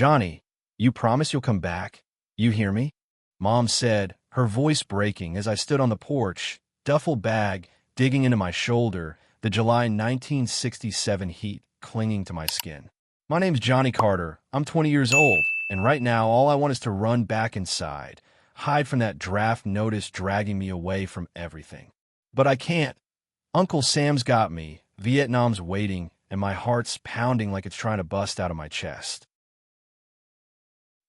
"Johnny, you promise you'll come back? You hear me?" Mom said, her voice breaking as I stood on the porch, duffel bag digging into my shoulder, the July 1967 heat clinging to my skin. "My name's Johnny Carter. I'm 20 years old, and right now all I want is to run back inside, hide from that draft notice dragging me away from everything. But I can't. Uncle Sam's got me, Vietnam's waiting, and my heart's pounding like it's trying to bust out of my chest."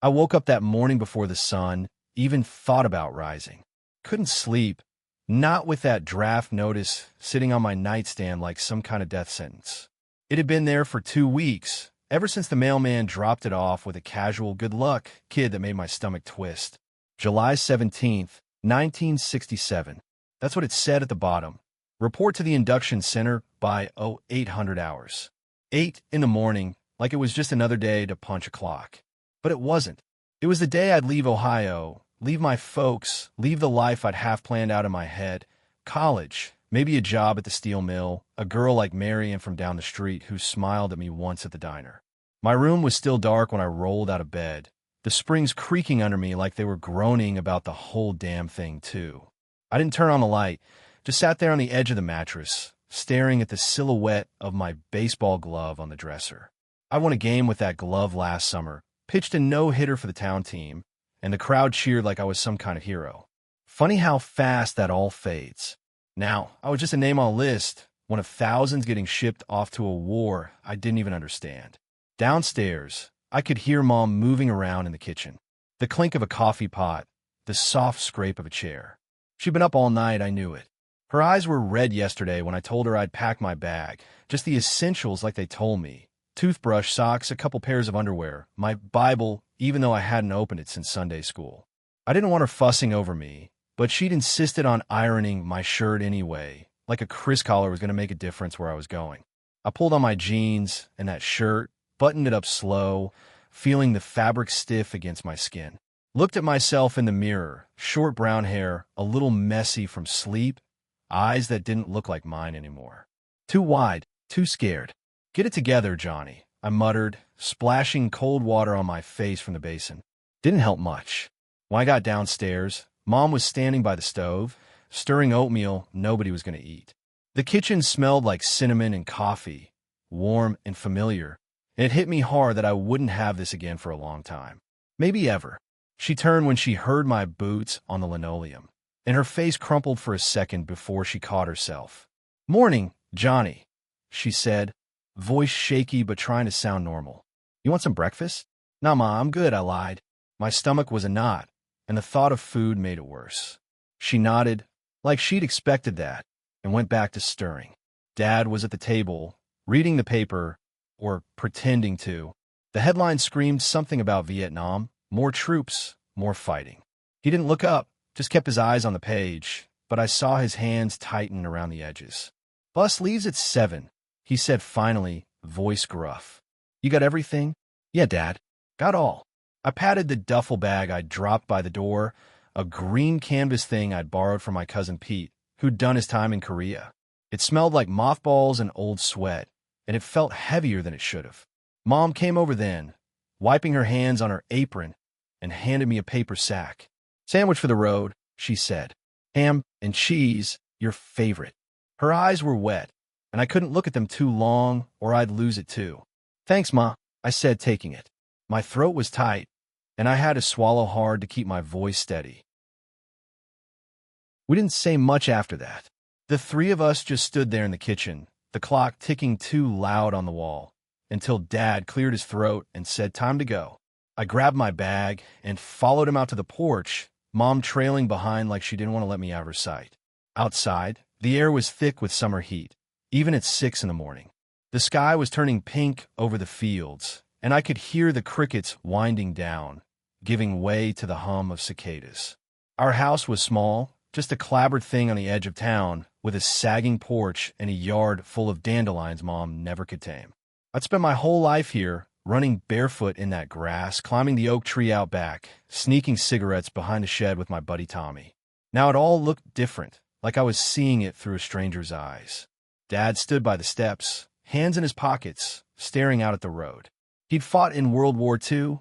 I woke up that morning before the sun even thought about rising. Couldn't sleep, not with that draft notice sitting on my nightstand like some kind of death sentence. It had been there for 2 weeks, ever since the mailman dropped it off with a casual "good luck" kid that made my stomach twist. July 17th, 1967. That's what it said at the bottom. Report to the induction center by 0800 hours. 8 in the morning, like it was just another day to punch a clock. But it wasn't. It was the day I'd leave Ohio, leave my folks, leave the life I'd half planned out in my head. College, maybe a job at the steel mill, a girl like Marion from down the street who smiled at me once at the diner. My room was still dark when I rolled out of bed, the springs creaking under me like they were groaning about the whole damn thing, too. I didn't turn on the light, just sat there on the edge of the mattress, staring at the silhouette of my baseball glove on the dresser. I won a game with that glove last summer, pitched a no-hitter for the town team, and the crowd cheered like I was some kind of hero. Funny how fast that all fades. Now, I was just a name on a list, one of thousands getting shipped off to a war I didn't even understand. Downstairs, I could hear Mom moving around in the kitchen. The clink of a coffee pot, the soft scrape of a chair. She'd been up all night, I knew it. Her eyes were red yesterday when I told her I'd pack my bag, just the essentials like they told me. Toothbrush, socks, a couple pairs of underwear, my Bible, even though I hadn't opened it since Sunday school. I didn't want her fussing over me, but she'd insisted on ironing my shirt anyway, like a Chris collar was going to make a difference where I was going. I pulled on my jeans and that shirt, buttoned it up slow, feeling the fabric stiff against my skin. Looked at myself in the mirror, short brown hair, a little messy from sleep, eyes that didn't look like mine anymore. Too wide, too scared. "Get it together, Johnny," I muttered, splashing cold water on my face from the basin. Didn't help much. When I got downstairs, Mom was standing by the stove, stirring oatmeal nobody was going to eat. The kitchen smelled like cinnamon and coffee, warm and familiar, and it hit me hard that I wouldn't have this again for a long time. Maybe ever. She turned when she heard my boots on the linoleum, and her face crumpled for a second before she caught herself. "Morning, Johnny," she said, voice shaky but trying to sound normal. "You want some breakfast?" "Nah, Ma, I'm good," I lied. My stomach was a knot, and the thought of food made it worse. She nodded, like she'd expected that, and went back to stirring. Dad was at the table, reading the paper, or pretending to. The headline screamed something about Vietnam, more troops, more fighting. He didn't look up, just kept his eyes on the page, but I saw his hands tighten around the edges. "Bus leaves at 7, he said finally, voice gruff. "You got everything?" "Yeah, Dad. Got all." I patted the duffel bag I'd dropped by the door, a green canvas thing I'd borrowed from my cousin Pete, who'd done his time in Korea. It smelled like mothballs and old sweat, and it felt heavier than it should have. Mom came over then, wiping her hands on her apron, and handed me a paper sack. "Sandwich for the road," she said. "Ham and cheese, your favorite." Her eyes were wet, and I couldn't look at them too long or I'd lose it too. "Thanks, Ma," I said, taking it. My throat was tight, and I had to swallow hard to keep my voice steady. We didn't say much after that. The three of us just stood there in the kitchen, the clock ticking too loud on the wall, until Dad cleared his throat and said time to go. I grabbed my bag and followed him out to the porch, Mom trailing behind like she didn't want to let me out of her sight. Outside, the air was thick with summer heat, even at 6 in the morning. The sky was turning pink over the fields, and I could hear the crickets winding down, giving way to the hum of cicadas. Our house was small, just a clapboard thing on the edge of town, with a sagging porch and a yard full of dandelions Mom never could tame. I'd spent my whole life here, running barefoot in that grass, climbing the oak tree out back, sneaking cigarettes behind the shed with my buddy Tommy. Now it all looked different, like I was seeing it through a stranger's eyes. Dad stood by the steps, hands in his pockets, staring out at the road. He'd fought in World War II,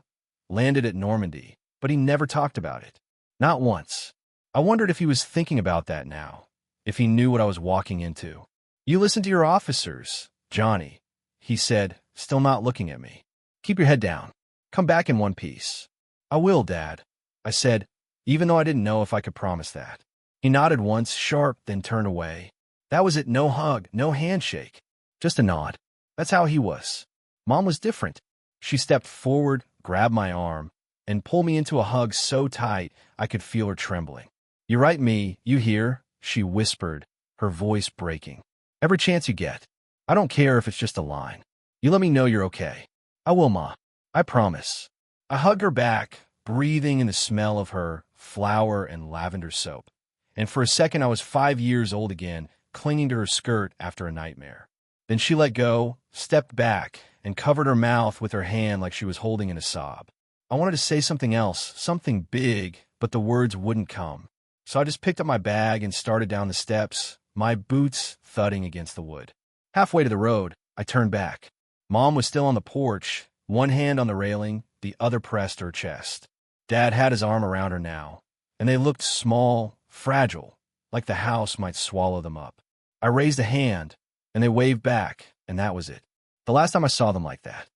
landed at Normandy, but he never talked about it. Not once. I wondered if he was thinking about that now, if he knew what I was walking into. "You listen to your officers, Johnny," he said, still not looking at me. "Keep your head down. Come back in one piece." "I will, Dad," I said, even though I didn't know if I could promise that. He nodded once, sharp, then turned away. That was it, no hug, no handshake, just a nod. That's how he was. Mom was different. She stepped forward, grabbed my arm, and pulled me into a hug so tight I could feel her trembling. "You right, me, you hear?" she whispered, her voice breaking. "Every chance you get. I don't care if it's just a line. You let me know you're okay." "I will, Ma. I promise." I hugged her back, breathing in the smell of her flower and lavender soap. And for a second I was 5 years old again, clinging to her skirt after a nightmare. Then she let go, stepped back, and covered her mouth with her hand like she was holding in a sob. I wanted to say something else, something big, but the words wouldn't come. So I just picked up my bag and started down the steps, my boots thudding against the wood. Halfway to the road, I turned back. Mom was still on the porch, one hand on the railing, the other pressed to her chest. Dad had his arm around her now, and they looked small, fragile, like the house might swallow them up. I raised a hand, and they waved back, and that was it. The last time I saw them like that.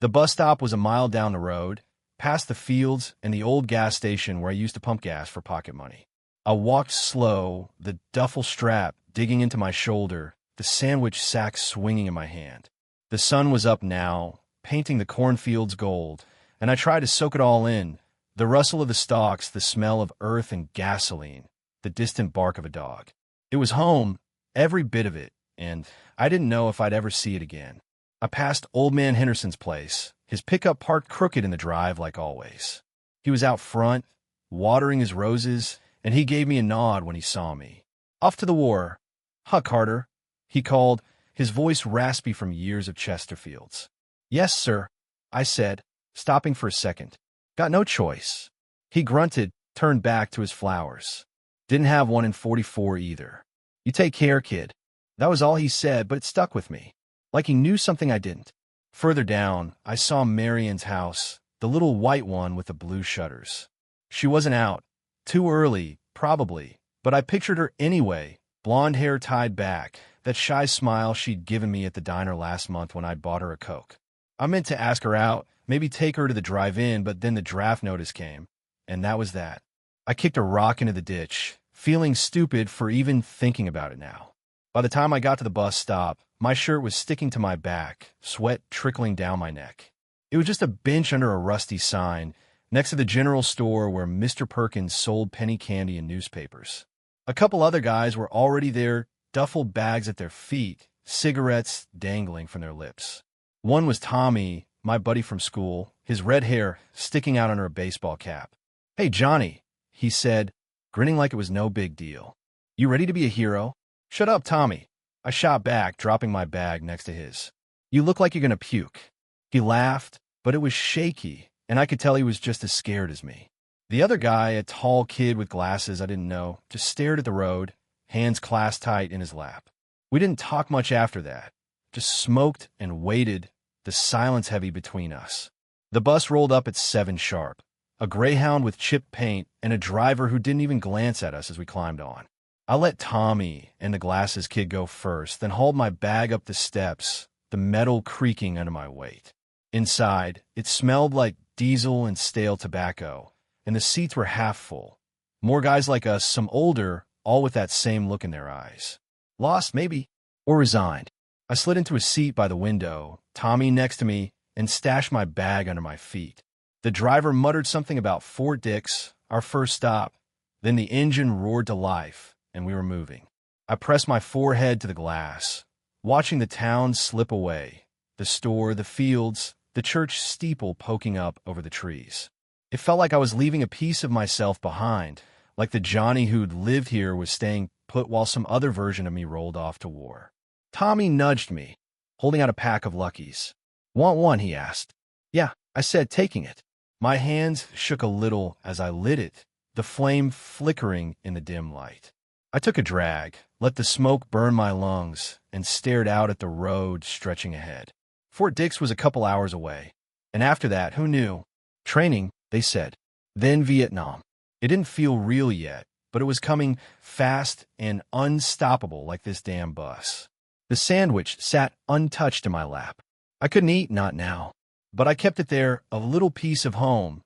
The bus stop was a mile down the road, past the fields and the old gas station where I used to pump gas for pocket money. I walked slow, the duffel strap digging into my shoulder, the sandwich sack swinging in my hand. The sun was up now, painting the cornfields gold, and I tried to soak it all in, the rustle of the stalks, the smell of earth and gasoline, the distant bark of a dog. It was home, every bit of it, and I didn't know if I'd ever see it again. I passed Old Man Henderson's place, his pickup parked crooked in the drive like always. He was out front, watering his roses, and he gave me a nod when he saw me. "Off to the war. Huh, Carter?" he called, his voice raspy from years of Chesterfields. "Yes, sir," I said, stopping for a second. "Got no choice." He grunted, turned back to his flowers. "Didn't have one in 44 either. You take care, kid." That was all he said, but it stuck with me, like he knew something I didn't. Further down, I saw Marian's house, the little white one with the blue shutters. She wasn't out. Too early, probably, but I pictured her anyway, blonde hair tied back, that shy smile she'd given me at the diner last month when I'd bought her a Coke. I meant to ask her out, maybe take her to the drive-in, but then the draft notice came, and that was that. I kicked a rock into the ditch, feeling stupid for even thinking about it now. By the time I got to the bus stop, my shirt was sticking to my back, sweat trickling down my neck. It was just a bench under a rusty sign, next to the general store where Mr. Perkins sold penny candy and newspapers. A couple other guys were already there, duffel bags at their feet, cigarettes dangling from their lips. One was Tommy, my buddy from school, his red hair sticking out under a baseball cap. "Hey, Johnny," he said, grinning like it was no big deal. "You ready to be a hero?" "Shut up, Tommy," I shot back, dropping my bag next to his. "You look like you're gonna puke." He laughed, but it was shaky, and I could tell he was just as scared as me. The other guy, a tall kid with glasses I didn't know, just stared at the road, hands clasped tight in his lap. We didn't talk much after that, just smoked and waited, the silence heavy between us. The bus rolled up at 7 sharp, a Greyhound with chipped paint and a driver who didn't even glance at us as we climbed on. I let Tommy and the glasses kid go first, then hauled my bag up the steps, the metal creaking under my weight. Inside, it smelled like diesel and stale tobacco, and the seats were half full. More guys like us, some older, all with that same look in their eyes. Lost, maybe, or resigned. I slid into a seat by the window, Tommy next to me, and stashed my bag under my feet. The driver muttered something about Fort Dix, our first stop. Then the engine roared to life, and we were moving. I pressed my forehead to the glass, watching the town slip away, the store, the fields, the church steeple poking up over the trees. It felt like I was leaving a piece of myself behind, like the Johnny who'd lived here was staying put while some other version of me rolled off to war. Tommy nudged me, holding out a pack of Luckies. "Want one?" he asked. "Yeah," I said, taking it. My hands shook a little as I lit it, the flame flickering in the dim light. I took a drag, let the smoke burn my lungs, and stared out at the road stretching ahead. Fort Dix was a couple hours away. And after that, who knew? Training, they said. Then Vietnam. It didn't feel real yet, but it was coming fast and unstoppable like this damn bus. The sandwich sat untouched in my lap. I couldn't eat, not now. But I kept it there, a little piece of home,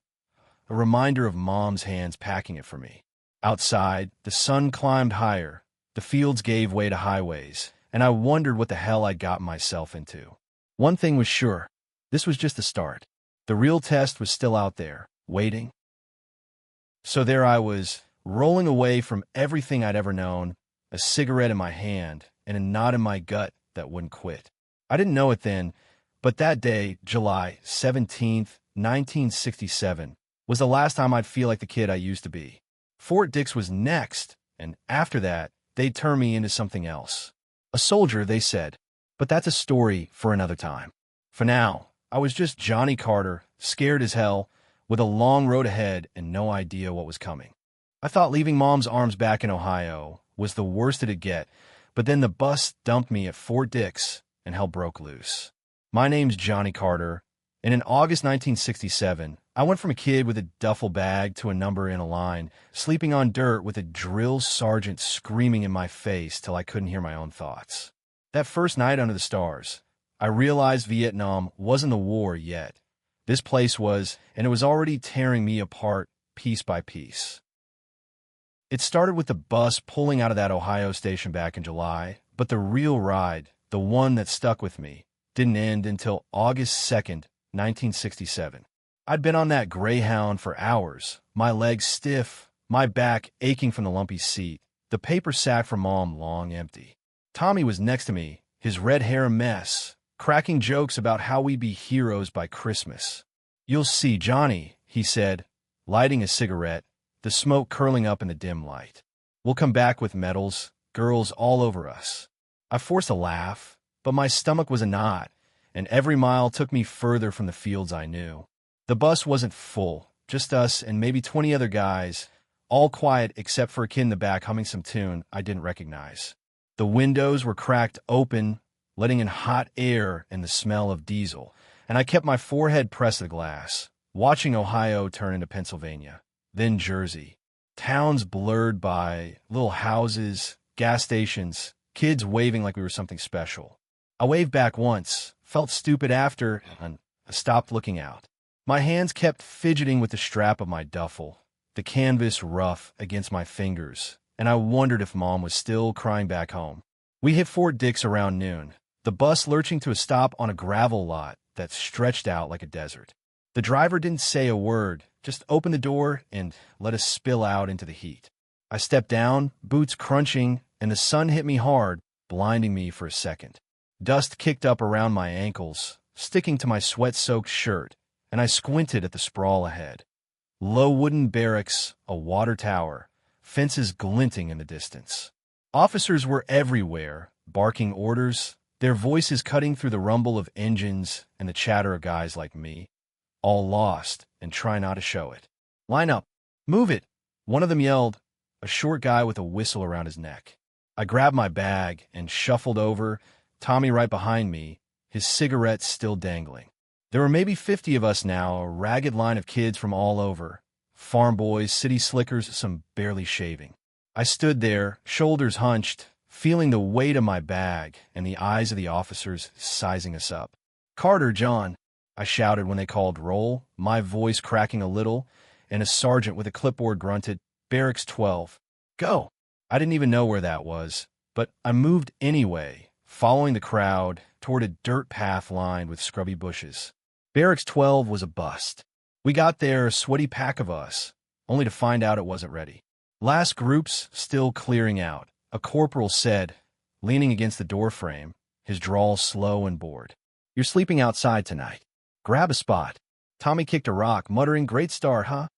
a reminder of Mom's hands packing it for me. Outside, the sun climbed higher, the fields gave way to highways, and I wondered what the hell I'd gotten myself into. One thing was sure, this was just the start. The real test was still out there, waiting. So there I was, rolling away from everything I'd ever known, a cigarette in my hand, and a knot in my gut that wouldn't quit. I didn't know it then, but that day, July 17th, 1967, was the last time I'd feel like the kid I used to be. Fort Dix was next, and after that, they'd turn me into something else. A soldier, they said, but that's a story for another time. For now, I was just Johnny Carter, scared as hell, with a long road ahead and no idea what was coming. I thought leaving Mom's arms back in Ohio was the worst it'd get, but then the bus dumped me at Fort Dix and hell broke loose. My name's Johnny Carter, and in August 1967, I went from a kid with a duffel bag to a number in a line, sleeping on dirt with a drill sergeant screaming in my face till I couldn't hear my own thoughts. That first night under the stars, I realized Vietnam wasn't the war yet. This place was, and it was already tearing me apart piece by piece. It started with the bus pulling out of that Ohio station back in July, but the real ride, the one that stuck with me, didn't end until August 2nd, 1967. I'd been on that Greyhound for hours, my legs stiff, my back aching from the lumpy seat, the paper sack from Mom long empty. Tommy was next to me, his red hair a mess, cracking jokes about how we'd be heroes by Christmas. "You'll see, Johnny," he said, lighting a cigarette, the smoke curling up in the dim light. "We'll come back with medals, girls all over us." I forced a laugh, but my stomach was a knot, and every mile took me further from the fields I knew. The bus wasn't full, just us and maybe 20 other guys, all quiet except for a kid in the back humming some tune I didn't recognize. The windows were cracked open, letting in hot air and the smell of diesel, and I kept my forehead pressed to the glass, watching Ohio turn into Pennsylvania, then Jersey. Towns blurred by, little houses, gas stations, kids waving like we were something special. I waved back once, felt stupid after, and I stopped looking out. My hands kept fidgeting with the strap of my duffel, the canvas rough against my fingers, and I wondered if Mom was still crying back home. We hit Fort Dix around noon, the bus lurching to a stop on a gravel lot that stretched out like a desert. The driver didn't say a word, just opened the door and let us spill out into the heat. I stepped down, boots crunching, and the sun hit me hard, blinding me for a second. Dust kicked up around my ankles, sticking to my sweat-soaked shirt, and I squinted at the sprawl ahead. Low wooden barracks, a water tower, fences glinting in the distance. Officers were everywhere, barking orders, their voices cutting through the rumble of engines and the chatter of guys like me, all lost and try not to show it. "Line up! Move it!" one of them yelled, a short guy with a whistle around his neck. I grabbed my bag and shuffled over, Tommy right behind me, his cigarette still dangling. There were maybe 50 of us now, a ragged line of kids from all over. Farm boys, city slickers, some barely shaving. I stood there, shoulders hunched, feeling the weight of my bag and the eyes of the officers sizing us up. "Carter, John," I shouted when they called roll, my voice cracking a little, and a sergeant with a clipboard grunted, "Barracks 12. Go." I didn't even know where that was, but I moved anyway, following the crowd toward a dirt path lined with scrubby bushes. Barracks 12 was a bust. We got there, a sweaty pack of us, only to find out it wasn't ready. Last groups still clearing out, a corporal said, leaning against the doorframe, his drawl slow and bored. "You're sleeping outside tonight. Grab a spot." Tommy kicked a rock, muttering, "Great start, huh?"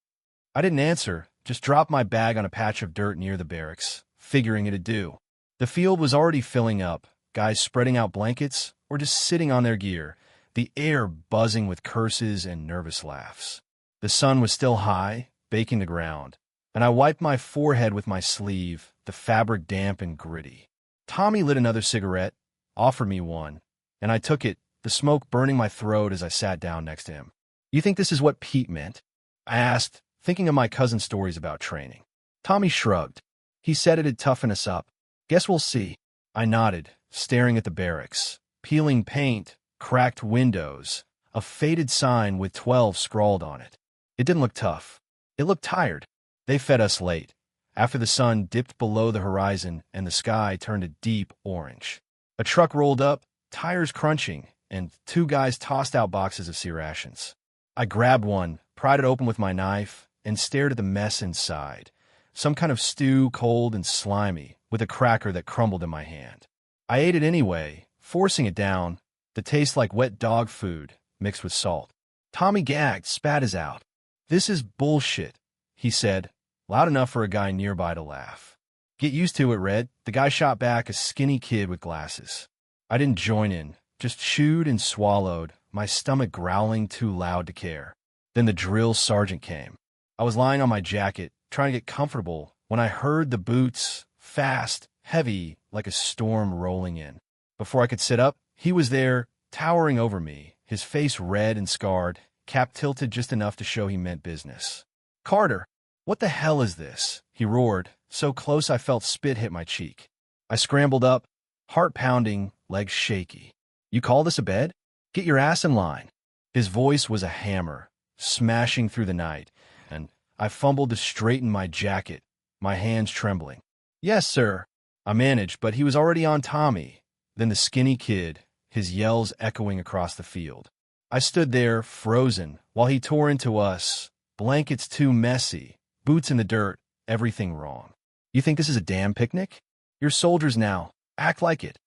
I didn't answer, just dropped my bag on a patch of dirt near the barracks, figuring it'd do. The field was already filling up, guys spreading out blankets or just sitting on their gear, the air buzzing with curses and nervous laughs. The sun was still high, baking the ground, and I wiped my forehead with my sleeve, the fabric damp and gritty. Tommy lit another cigarette, offered me one, and I took it, the smoke burning my throat as I sat down next to him. "You think this is what Pete meant?" I asked, thinking of my cousin's stories about training. Tommy shrugged. He said it'd toughen us up. "Guess we'll see." I nodded, staring at the barracks. Peeling paint, cracked windows, a faded sign with 12 scrawled on it. It didn't look tough. It looked tired. They fed us late, after the sun dipped below the horizon and the sky turned a deep orange. A truck rolled up, tires crunching, and 2 guys tossed out boxes of sea rations. I grabbed one, pried it open with my knife, and stared at the mess inside. Some kind of stew, cold and slimy, with a cracker that crumbled in my hand. I ate it anyway, forcing it down, the taste like wet dog food mixed with salt. Tommy gagged, spat his out. "This is bullshit," he said, loud enough for a guy nearby to laugh. "Get used to it, Red," the guy shot back, a skinny kid with glasses. I didn't join in, just chewed and swallowed, my stomach growling too loud to care. Then the drill sergeant came. I was lying on my jacket, trying to get comfortable, when I heard the boots, fast, heavy, like a storm rolling in. Before I could sit up, he was there, towering over me, his face red and scarred, cap tilted just enough to show he meant business. "Carter, what the hell is this?" he roared, so close I felt spit hit my cheek. I scrambled up, heart pounding, legs shaky. "You call this a bed? Get your ass in line." His voice was a hammer, smashing through the night, and I fumbled to straighten my jacket, my hands trembling. "Yes, sir." I managed, but he was already on Tommy, then the skinny kid, his yells echoing across the field. I stood there, frozen, while he tore into us, blankets too messy, boots in the dirt, everything wrong. "You think this is a damn picnic? You're soldiers now. Act like it."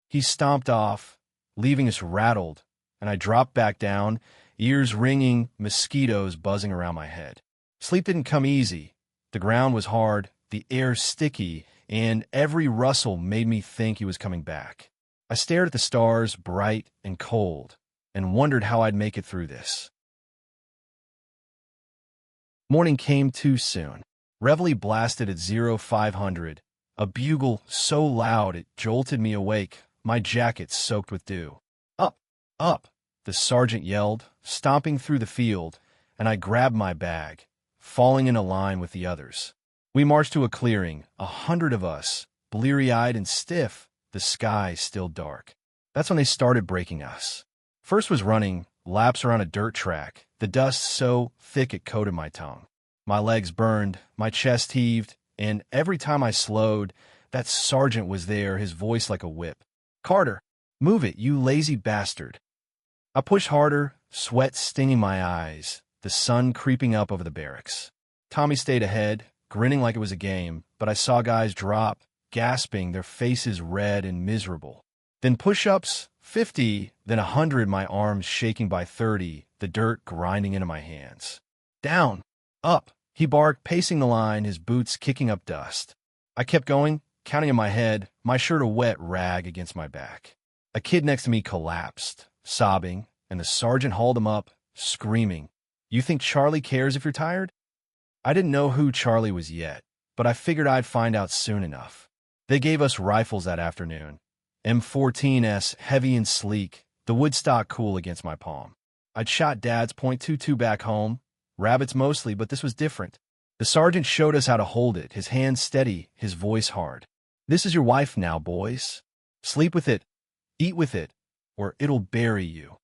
He stomped off, leaving us rattled, and I dropped back down, ears ringing, mosquitoes buzzing around my head. Sleep didn't come easy. The ground was hard, the air sticky, and every rustle made me think he was coming back. I stared at the stars, bright and cold, and wondered how I'd make it through this. Morning came too soon. Reveille blasted at 0500, a bugle so loud it jolted me awake, my jacket soaked with dew. "Up, up," the sergeant yelled, stomping through the field, and I grabbed my bag, falling in a line with the others. We marched to a clearing, 100 of us, bleary-eyed and stiff, the sky still dark. That's when they started breaking us. First was running, laps around a dirt track, the dust so thick it coated my tongue. My legs burned, my chest heaved, and every time I slowed, that sergeant was there, his voice like a whip. "Carter, move it, you lazy bastard." I pushed harder, sweat stinging my eyes, the sun creeping up over the barracks. Tommy stayed ahead, grinning like it was a game, but I saw guys drop, gasping, their faces red and miserable. Then push-ups, 50, then 100, my arms shaking by 30, the dirt grinding into my hands. "Down, up," he barked, pacing the line, his boots kicking up dust. I kept going, counting in my head, my shirt a wet rag against my back. A kid next to me collapsed, sobbing, and the sergeant hauled him up, screaming, "You think Charlie cares if you're tired?" I didn't know who Charlie was yet, but I figured I'd find out soon enough. They gave us rifles that afternoon. M14s, heavy and sleek, the woodstock cool against my palm. I'd shot Dad's .22 back home, rabbits mostly, but this was different. The sergeant showed us how to hold it, his hands steady, his voice hard. "This is your wife now, boys. Sleep with it, eat with it, or it'll bury you."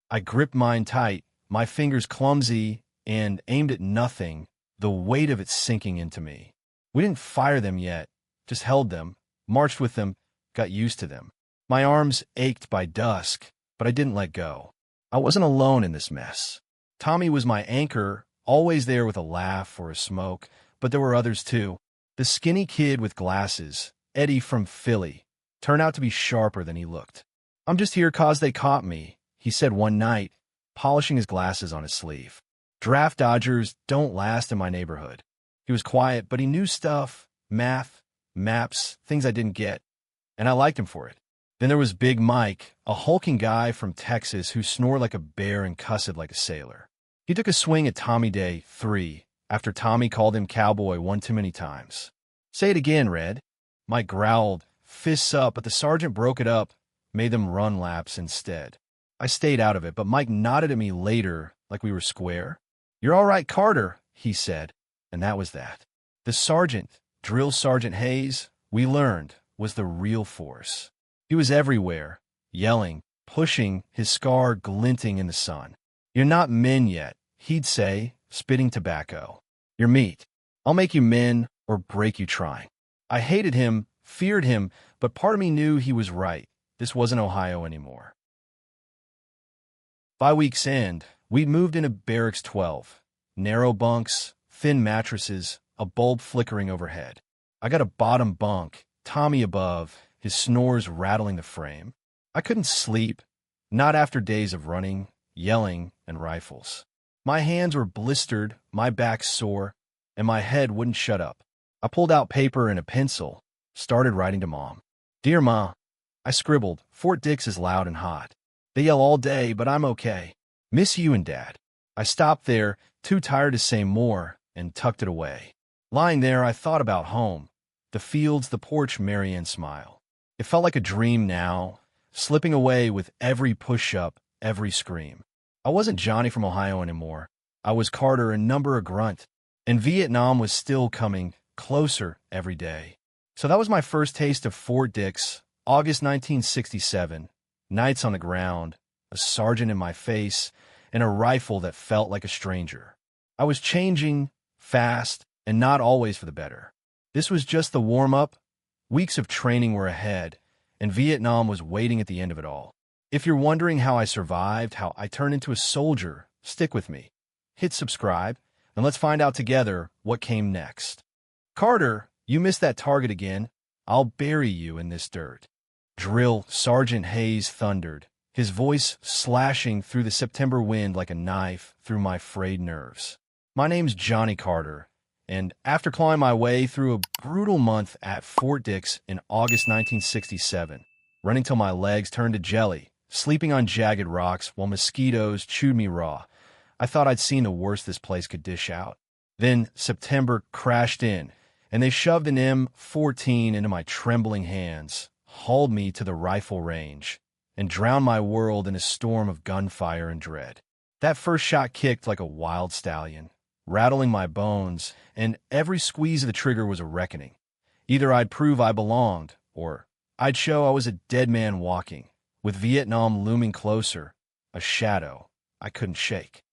I gripped mine tight, my fingers clumsy, and aimed at nothing, the weight of it sinking into me. We didn't fire them yet, just held them, marched with them, got used to them. My arms ached by dusk, but I didn't let go. I wasn't alone in this mess. Tommy was my anchor, always there with a laugh or a smoke, but there were others too. The skinny kid with glasses, Eddie from Philly, turned out to be sharper than he looked. "I'm just here 'cause they caught me," he said one night, polishing his glasses on his sleeve. "Draft dodgers don't last in my neighborhood." He was quiet, but he knew stuff, math, maps, things I didn't get, and I liked him for it. Then there was Big Mike, a hulking guy from Texas who snored like a bear and cussed like a sailor. He took a swing at Tommy Day 3, after Tommy called him cowboy one too many times. Say it again, Red. Mike growled, fists up, but the sergeant broke it up, made them run laps instead. I stayed out of it, but Mike nodded at me later like we were square. You're all right, Carter, he said, and that was that. The sergeant, Drill Sergeant Hayes, we learned, was the real force. He was everywhere, yelling, pushing, his scar glinting in the sun. You're not men yet, he'd say, spitting tobacco. You're meat. I'll make you men or break you trying. I hated him, feared him, but part of me knew he was right. This wasn't Ohio anymore. By week's end, we'd moved into Barracks 12. Narrow bunks, thin mattresses, a bulb flickering overhead. I got a bottom bunk, Tommy above, his snores rattling the frame. I couldn't sleep, not after days of running, yelling, and rifles. My hands were blistered, my back sore, and my head wouldn't shut up. I pulled out paper and a pencil, started writing to Mom. Dear Ma, I scribbled, Fort Dix is loud and hot. They yell all day, but I'm okay. Miss you and Dad. I stopped there, too tired to say more, and tucked it away. Lying there, I thought about home. The fields, the porch, Marianne's smile. It felt like a dream now, slipping away with every push-up, every scream. I wasn't Johnny from Ohio anymore. I was Carter, a number, a grunt. And Vietnam was still coming, closer every day. So that was my first taste of Fort Dix, August 1967. Nights on the ground, a sergeant in my face, and a rifle that felt like a stranger. I was changing, fast, and not always for the better. This was just the warm-up. Weeks of training were ahead, and Vietnam was waiting at the end of it all. If you're wondering how I survived, how I turned into a soldier, stick with me. Hit subscribe, and let's find out together what came next. Carter, you missed that target again. I'll bury you in this dirt. Drill Sergeant Hayes thundered, his voice slashing through the September wind like a knife through my frayed nerves. My name's Johnny Carter, and after clawing my way through a brutal month at Fort Dix in August 1967, running till my legs turned to jelly, sleeping on jagged rocks while mosquitoes chewed me raw, I thought I'd seen the worst this place could dish out. Then September crashed in, and they shoved an M14 into my trembling hands, hauled me to the rifle range, and drowned my world in a storm of gunfire and dread. That first shot kicked like a wild stallion, rattling my bones, and every squeeze of the trigger was a reckoning. Either I'd prove I belonged, or I'd show I was a dead man walking, with Vietnam looming closer, a shadow I couldn't shake.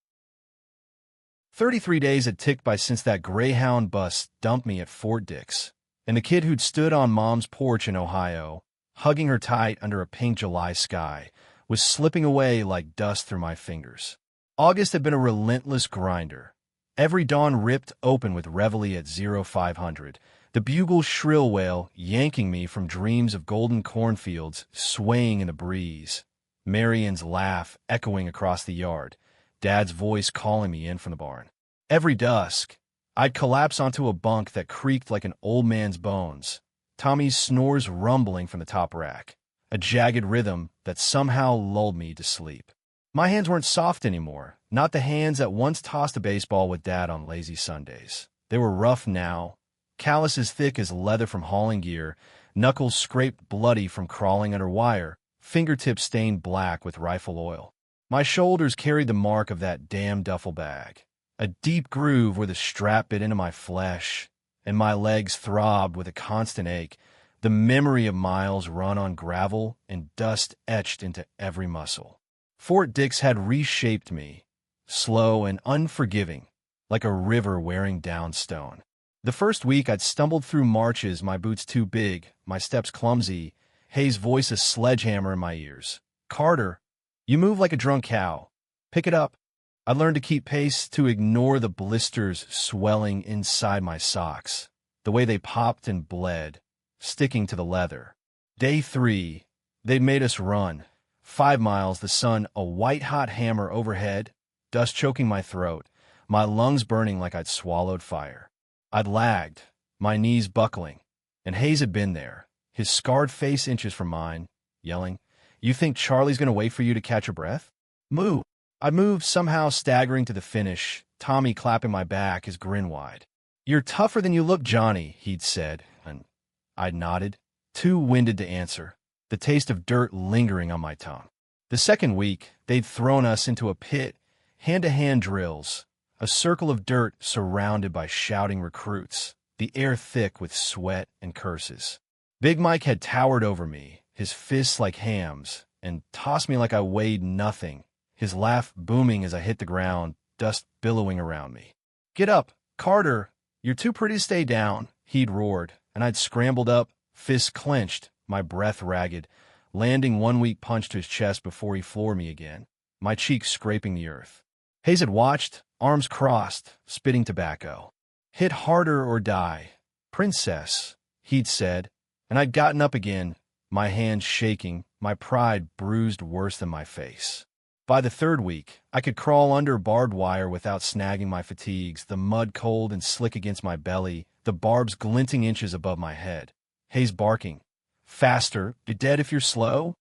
33 days had ticked by since that Greyhound bus dumped me at Fort Dix, and the kid who'd stood on Mom's porch in Ohio, hugging her tight under a pink July sky, was slipping away like dust through my fingers. August had been a relentless grinder. Every dawn ripped open with reveille at 0500, the bugle's shrill wail yanking me from dreams of golden cornfields swaying in the breeze, Marianne's laugh echoing across the yard, Dad's voice calling me in from the barn. Every dusk, I'd collapse onto a bunk that creaked like an old man's bones, Tommy's snores rumbling from the top rack, a jagged rhythm that somehow lulled me to sleep. My hands weren't soft anymore, not the hands that once tossed a baseball with Dad on lazy Sundays. They were rough now, calluses thick as leather from hauling gear, knuckles scraped bloody from crawling under wire, fingertips stained black with rifle oil. My shoulders carried the mark of that damn duffel bag, a deep groove where the strap bit into my flesh, and my legs throbbed with a constant ache, the memory of miles run on gravel and dust etched into every muscle. Fort Dix had reshaped me, slow and unforgiving, like a river wearing down stone. The first week I'd stumbled through marches, my boots too big, my steps clumsy, Hayes' voice a sledgehammer in my ears. Carter, you move like a drunk cow. Pick it up. I learned to keep pace, to ignore the blisters swelling inside my socks, the way they popped and bled, sticking to the leather. Day 3, they'd made us run. 5 miles, the sun a white-hot hammer overhead, dust choking my throat, my lungs burning like I'd swallowed fire. I'd lagged, my knees buckling, and Hayes had been there, his scarred face inches from mine, yelling, "You think Charlie's going to wait for you to catch your breath? Move!" I moved, somehow staggering to the finish, Tommy clapping my back, his grin wide. "You're tougher than you look, Johnny," he'd said, and I'd nodded, too winded to answer, the taste of dirt lingering on my tongue. The second week, they'd thrown us into a pit, hand-to-hand drills, a circle of dirt surrounded by shouting recruits, the air thick with sweat and curses. Big Mike had towered over me, his fists like hams, and tossed me like I weighed nothing, his laugh booming as I hit the ground, dust billowing around me. "Get up, Carter! You're too pretty to stay down," he'd roared, and I'd scrambled up, fists clenched, my breath ragged, landing one weak punch to his chest before he floored me again, my cheeks scraping the earth. Hayes had watched, arms crossed, spitting tobacco. "Hit harder or die. Princess," he'd said, and I'd gotten up again, my hands shaking, my pride bruised worse than my face. By the third week, I could crawl under barbed wire without snagging my fatigues, the mud cold and slick against my belly, the barbs glinting inches above my head. Hayes barking, "Faster, you're dead if you're slow."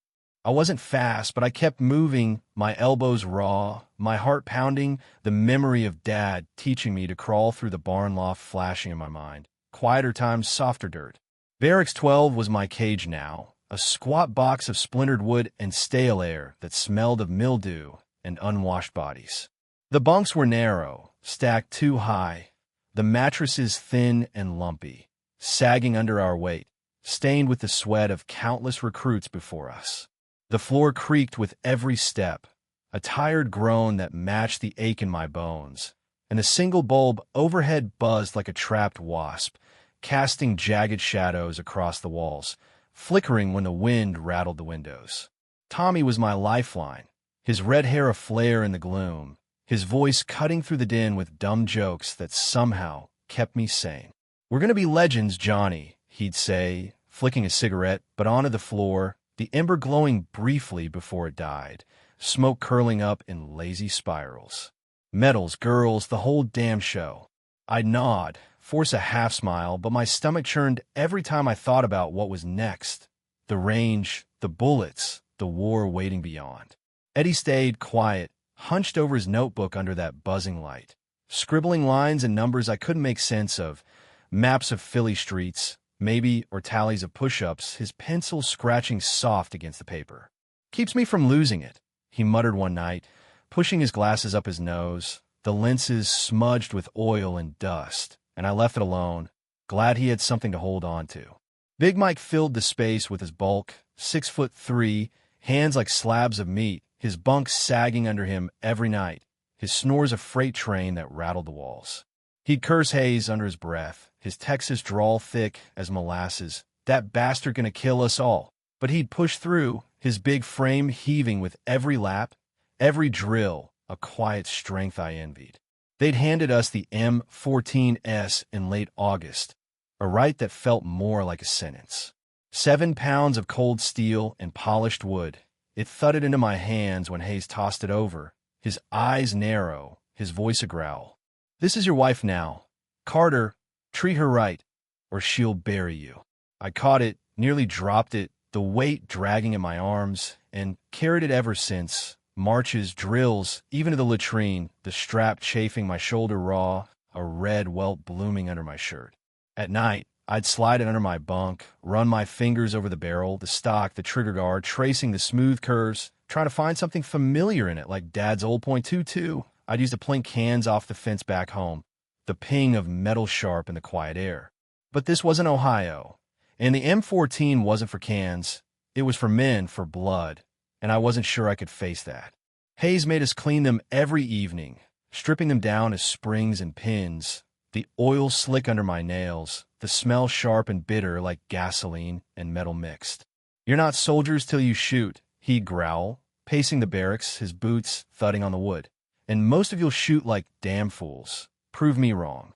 I wasn't fast, but I kept moving, my elbows raw, my heart pounding, the memory of Dad teaching me to crawl through the barn loft flashing in my mind. Quieter times, softer dirt. Barracks 12 was my cage now, a squat box of splintered wood and stale air that smelled of mildew and unwashed bodies. The bunks were narrow, stacked too high, the mattresses thin and lumpy, sagging under our weight, stained with the sweat of countless recruits before us. The floor creaked with every step, a tired groan that matched the ache in my bones, and a single bulb overhead buzzed like a trapped wasp, casting jagged shadows across the walls, flickering when the wind rattled the windows. Tommy was my lifeline, his red hair aflare in the gloom, his voice cutting through the din with dumb jokes that somehow kept me sane. "We're going to be legends, Johnny," he'd say, flicking a cigarette, but onto the floor, the ember glowing briefly before it died, smoke curling up in lazy spirals. Medals, girls, the whole damn show. I'd nod, force a half-smile, but my stomach churned every time I thought about what was next. The range, the bullets, the war waiting beyond. Eddie stayed quiet, hunched over his notebook under that buzzing light, scribbling lines and numbers I couldn't make sense of, maps of Philly streets, maybe, or tallies of push-ups, his pencil scratching soft against the paper. "Keeps me from losing it," he muttered one night, pushing his glasses up his nose, the lenses smudged with oil and dust, and I left it alone, glad he had something to hold on to. Big Mike filled the space with his bulk, 6'3", hands like slabs of meat, his bunk sagging under him every night, his snores a freight train that rattled the walls. He'd curse Hayes under his breath, his Texas drawl thick as molasses, "That bastard gonna kill us all." But he'd push through, his big frame heaving with every lap, every drill, a quiet strength I envied. They'd handed us the M14S in late August, a right that felt more like a sentence. 7 pounds of cold steel and polished wood. It thudded into my hands when Hayes tossed it over, his eyes narrow, his voice a growl. "This is your wife now. Carter, treat her right, or she'll bury you." I caught it, nearly dropped it, the weight dragging in my arms, and carried it ever since. Marches, drills, even to the latrine, the strap chafing my shoulder raw, a red welt blooming under my shirt. At night, I'd slide it under my bunk, run my fingers over the barrel, the stock, the trigger guard, tracing the smooth curves, trying to find something familiar in it, like Dad's old .22. I'd use to plink cans off the fence back home, the ping of metal sharp in the quiet air. But this wasn't Ohio, and the M14 wasn't for cans. It was for men, for blood, and I wasn't sure I could face that. Hayes made us clean them every evening, stripping them down as springs and pins, the oil slick under my nails, the smell sharp and bitter like gasoline and metal mixed. "You're not soldiers till you shoot," he'd growl, pacing the barracks, his boots thudding on the wood. "And most of you'll shoot like damn fools. Prove me wrong."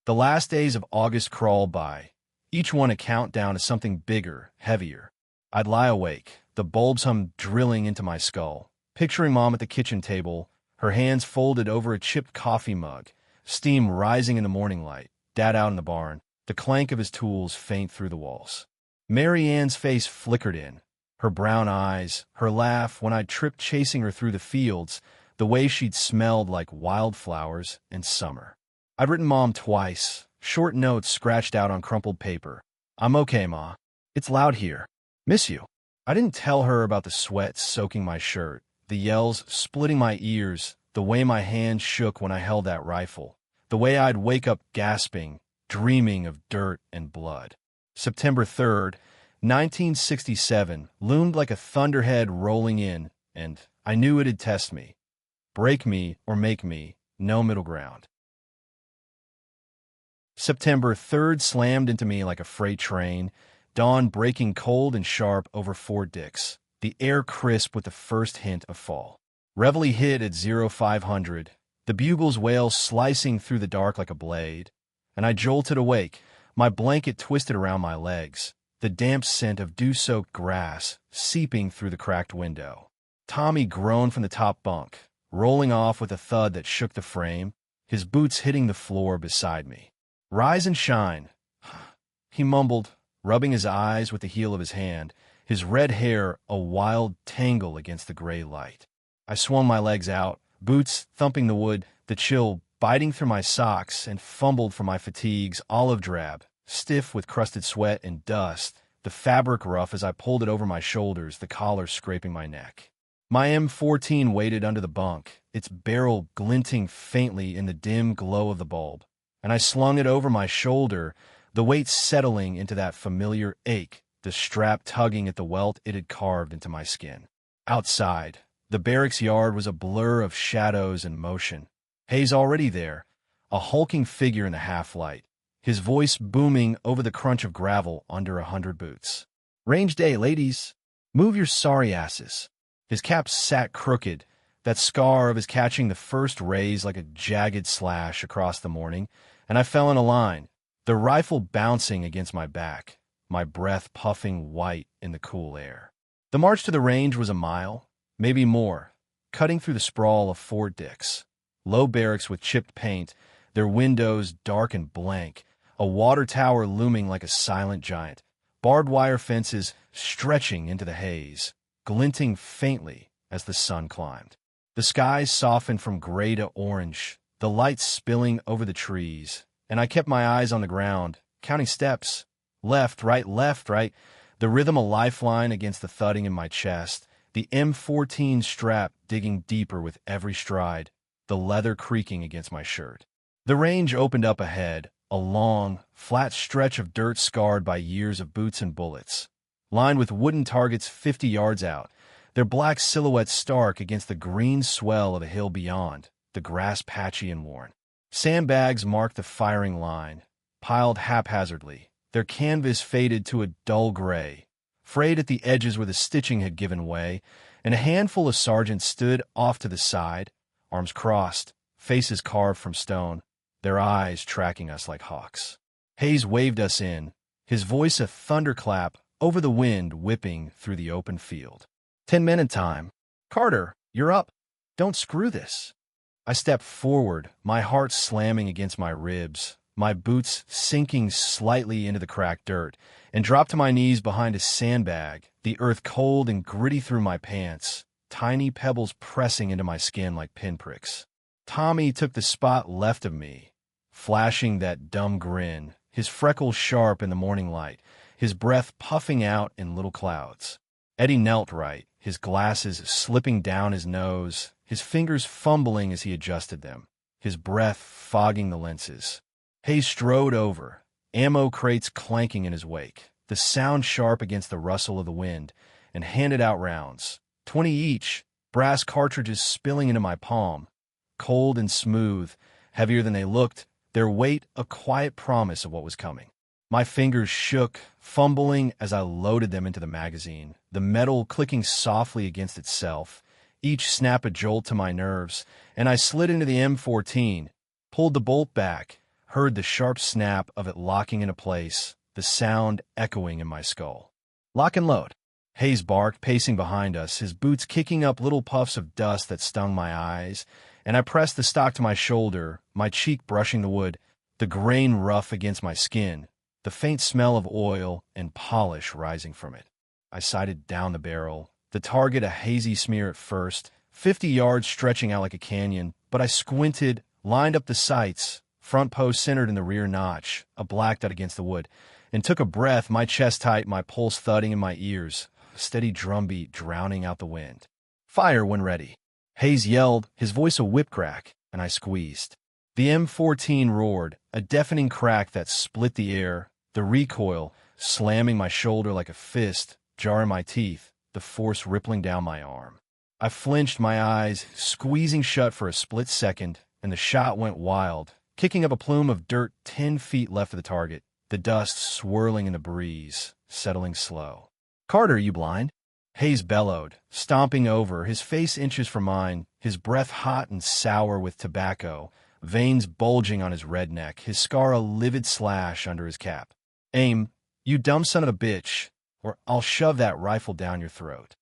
The last days of August crawled by, each one a countdown to something bigger, heavier. I'd lie awake, the bulbs hum drilling into my skull, picturing Mom at the kitchen table, her hands folded over a chipped coffee mug, steam rising in the morning light, Dad out in the barn, the clank of his tools faint through the walls. Mary Ann's face flickered in, her brown eyes, her laugh when I tripped chasing her through the fields, the way she'd smelled like wildflowers in summer. I'd written Mom twice, short notes scratched out on crumpled paper. "I'm okay, Ma. It's loud here. Miss you." I didn't tell her about the sweat soaking my shirt, the yells splitting my ears, the way my hands shook when I held that rifle, the way I'd wake up gasping, dreaming of dirt and blood. September 3rd, 1967, loomed like a thunderhead rolling in, and I knew it'd test me. Break me or make me, no middle ground. September 3rd slammed into me like a freight train, dawn breaking cold and sharp over Fort Dix, the air crisp with the first hint of fall. Reveille hit at 0500, the bugle's wail slicing through the dark like a blade, and I jolted awake, my blanket twisted around my legs, the damp scent of dew-soaked grass seeping through the cracked window. Tommy groaned from the top bunk, rolling off with a thud that shook the frame, his boots hitting the floor beside me. "Rise and shine," he mumbled, rubbing his eyes with the heel of his hand, his red hair a wild tangle against the gray light. I swung my legs out, boots thumping the wood, the chill biting through my socks, and fumbled for my fatigues, olive drab, stiff with crusted sweat and dust, the fabric rough as I pulled it over my shoulders, the collar scraping my neck. My M14 waited under the bunk, its barrel glinting faintly in the dim glow of the bulb, and I slung it over my shoulder, the weight settling into that familiar ache, the strap tugging at the welt it had carved into my skin. Outside, the barracks yard was a blur of shadows and motion. Hayes already there, a hulking figure in the half-light, his voice booming over the crunch of gravel under 100 boots. "Range day, ladies. Move your sorry asses." His cap sat crooked, that scar of his catching the first rays like a jagged slash across the morning, and I fell in a line, the rifle bouncing against my back, my breath puffing white in the cool air. The march to the range was a mile, maybe more, cutting through the sprawl of Fort Dix. Low barracks with chipped paint, their windows dark and blank, a water tower looming like a silent giant, barbed wire fences stretching into the haze, glinting faintly as the sun climbed. The skies softened from gray to orange, the light spilling over the trees, and I kept my eyes on the ground, counting steps, left, right, the rhythm a lifeline against the thudding in my chest, the M14 strap digging deeper with every stride, the leather creaking against my shirt. The range opened up ahead, a long, flat stretch of dirt scarred by years of boots and bullets, lined with wooden targets 50 yards out, their black silhouettes stark against the green swell of a hill beyond, the grass patchy and worn. Sandbags marked the firing line, piled haphazardly, their canvas faded to a dull gray, frayed at the edges where the stitching had given way, and a handful of sergeants stood off to the side, arms crossed, faces carved from stone, their eyes tracking us like hawks. Hayes waved us in, his voice a thunderclap over the wind whipping through the open field. 10-minute time. "Carter, you're up. Don't screw this." I stepped forward, my heart slamming against my ribs, my boots sinking slightly into the cracked dirt, and dropped to my knees behind a sandbag, the earth cold and gritty through my pants, tiny pebbles pressing into my skin like pinpricks. Tommy took the spot left of me, flashing that dumb grin, his freckles sharp in the morning light, his breath puffing out in little clouds. Eddie knelt right, his glasses slipping down his nose, his fingers fumbling as he adjusted them, his breath fogging the lenses. Hayes strode over, ammo crates clanking in his wake, the sound sharp against the rustle of the wind, and handed out rounds, 20 each, brass cartridges spilling into my palm, cold and smooth, heavier than they looked, their weight a quiet promise of what was coming. My fingers shook, fumbling as I loaded them into the magazine, the metal clicking softly against itself, each snap a jolt to my nerves, and I slid into the M14, pulled the bolt back, heard the sharp snap of it locking into place, the sound echoing in my skull. "Lock and load." Hayes barked, pacing behind us, his boots kicking up little puffs of dust that stung my eyes, and I pressed the stock to my shoulder, my cheek brushing the wood, the grain rough against my skin, the faint smell of oil and polish rising from it. I sighted down the barrel, the target a hazy smear at first, 50 yards stretching out like a canyon, but I squinted, lined up the sights, front post centered in the rear notch, a black dot against the wood, and took a breath, my chest tight, my pulse thudding in my ears, a steady drumbeat drowning out the wind. Fire when ready. Hayes yelled, his voice a whip crack, and I squeezed. The M14 roared, a deafening crack that split the air, the recoil, slamming my shoulder like a fist, jarring my teeth, the force rippling down my arm. I flinched, my eyes squeezing shut for a split second, and the shot went wild, kicking up a plume of dirt 10 feet left of the target, the dust swirling in the breeze, settling slow. "Carter, you blind?" Hayes bellowed, stomping over, his face inches from mine, his breath hot and sour with tobacco, veins bulging on his red neck, his scar a livid slash under his cap. "Aim, you dumb son of a bitch, or I'll shove that rifle down your throat."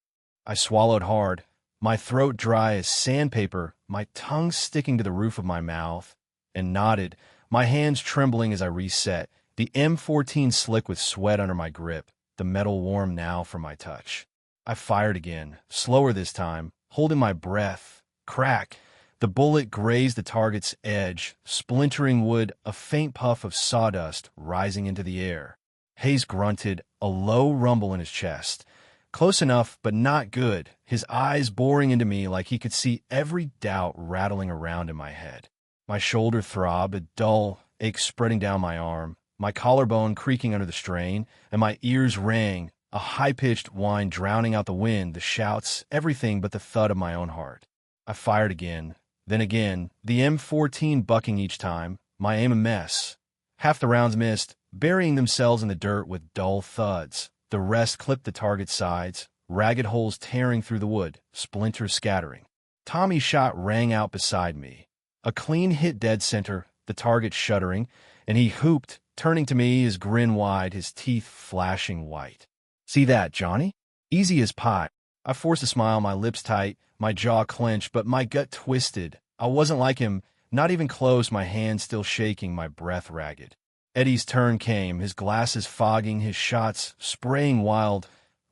I swallowed hard, my throat dry as sandpaper, my tongue sticking to the roof of my mouth, and nodded, my hands trembling as I reset, the M14 slick with sweat under my grip, the metal warm now from my touch. I fired again, slower this time, holding my breath. Crack! The bullet grazed the target's edge, splintering wood, a faint puff of sawdust rising into the air. Hayes grunted, a low rumble in his chest. Close enough, but not good, his eyes boring into me like he could see every doubt rattling around in my head. My shoulder throbbed, a dull ache spreading down my arm, my collarbone creaking under the strain, and my ears rang, a high-pitched whine drowning out the wind, the shouts, everything but the thud of my own heart. I fired again, then again, the M14 bucking each time, my aim a mess. Half the rounds missed, burying themselves in the dirt with dull thuds. The rest clipped the target's sides, ragged holes tearing through the wood, splinters scattering. Tommy's shot rang out beside me. A clean hit dead center, the target shuddering, and he hooped, turning to me, his grin wide, his teeth flashing white. "See that, Johnny? Easy as pie." I forced a smile, my lips tight, my jaw clenched, but my gut twisted. I wasn't like him, not even close, my hands still shaking, my breath ragged. Eddie's turn came, his glasses fogging, his shots spraying wild,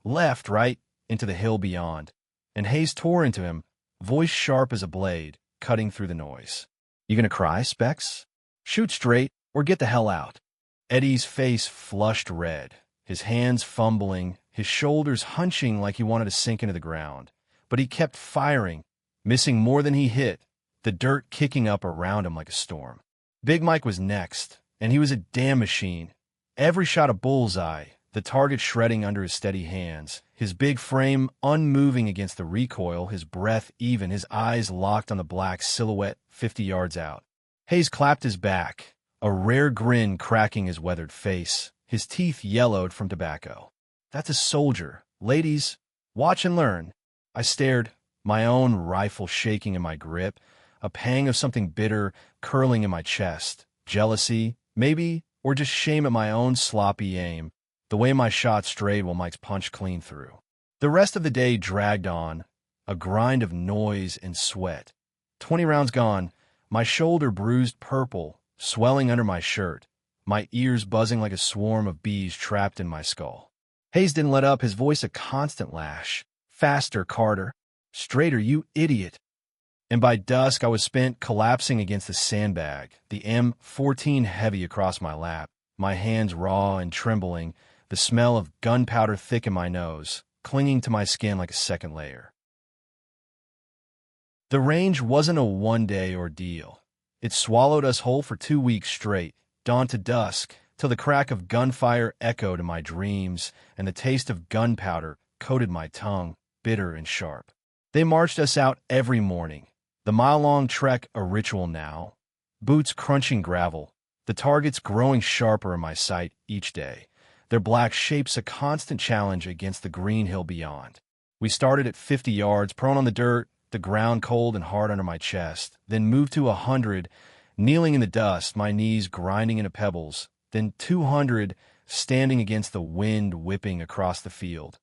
left, right, into the hill beyond. And Hayes tore into him, voice sharp as a blade, cutting through the noise. "You gonna cry, Specs? Shoot straight, or get the hell out." Eddie's face flushed red, his hands fumbling, his shoulders hunching like he wanted to sink into the ground. But he kept firing, missing more than he hit, the dirt kicking up around him like a storm. Big Mike was next, and he was a damn machine. Every shot a bullseye, the target shredding under his steady hands, his big frame unmoving against the recoil, his breath even, his eyes locked on the black silhouette 50 yards out. Hayes clapped his back, a rare grin cracking his weathered face, his teeth yellowed from tobacco. "That's a soldier. Ladies, watch and learn." I stared, my own rifle shaking in my grip, a pang of something bitter curling in my chest, jealousy, maybe, or just shame at my own sloppy aim, the way my shot strayed while Mike's punched clean through. The rest of the day dragged on, a grind of noise and sweat. 20 rounds gone, my shoulder bruised purple, swelling under my shirt, my ears buzzing like a swarm of bees trapped in my skull. Hayes didn't let up, his voice a constant lash. "Faster, Carter. Straighter, you idiot." And by dusk, I was spent collapsing against the sandbag, the M14 heavy across my lap, my hands raw and trembling, the smell of gunpowder thick in my nose, clinging to my skin like a second layer. The range wasn't a one-day ordeal. It swallowed us whole for 2 weeks straight, dawn to dusk, till the crack of gunfire echoed in my dreams, and the taste of gunpowder coated my tongue, bitter and sharp. They marched us out every morning, the mile-long trek a ritual now, boots crunching gravel, the targets growing sharper in my sight each day, their black shapes a constant challenge against the green hill beyond. We started at 50 yards, prone on the dirt, the ground cold and hard under my chest, then moved to 100, kneeling in the dust, my knees grinding into pebbles, then 200, standing against the wind whipping across the field.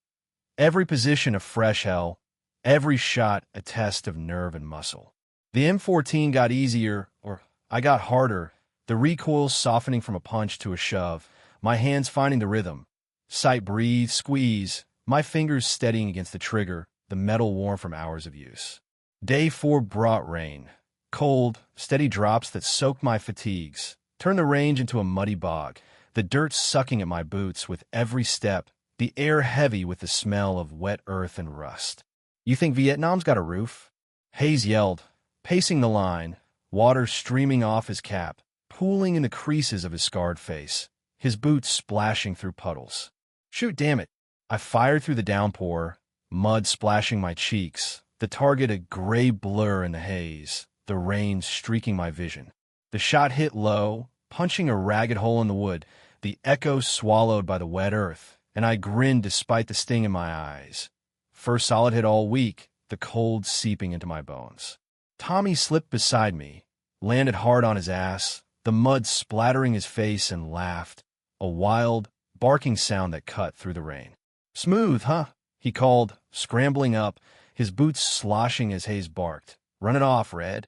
Every position a fresh hell, every shot a test of nerve and muscle. The M14 got easier, or I got harder, the recoil softening from a punch to a shove, my hands finding the rhythm. Sight breathe, squeeze, my fingers steadying against the trigger, the metal warm from hours of use. Day 4 brought rain. Cold, steady drops that soaked my fatigues, turned the range into a muddy bog, the dirt sucking at my boots with every step, the air heavy with the smell of wet earth and rust. "You think Vietnam's got a roof?" Hayes yelled, pacing the line, water streaming off his cap, pooling in the creases of his scarred face, his boots splashing through puddles. "Shoot, damn it!" I fired through the downpour, mud splashing my cheeks, the target a gray blur in the haze, the rain streaking my vision. The shot hit low, punching a ragged hole in the wood, the echo swallowed by the wet earth, and I grinned despite the sting in my eyes. First solid hit all week, the cold seeping into my bones. Tommy slipped beside me, landed hard on his ass, the mud splattering his face, and laughed, a wild, barking sound that cut through the rain. "Smooth, huh?" he called, scrambling up, his boots sloshing as Hayes barked. "Run it off, Red."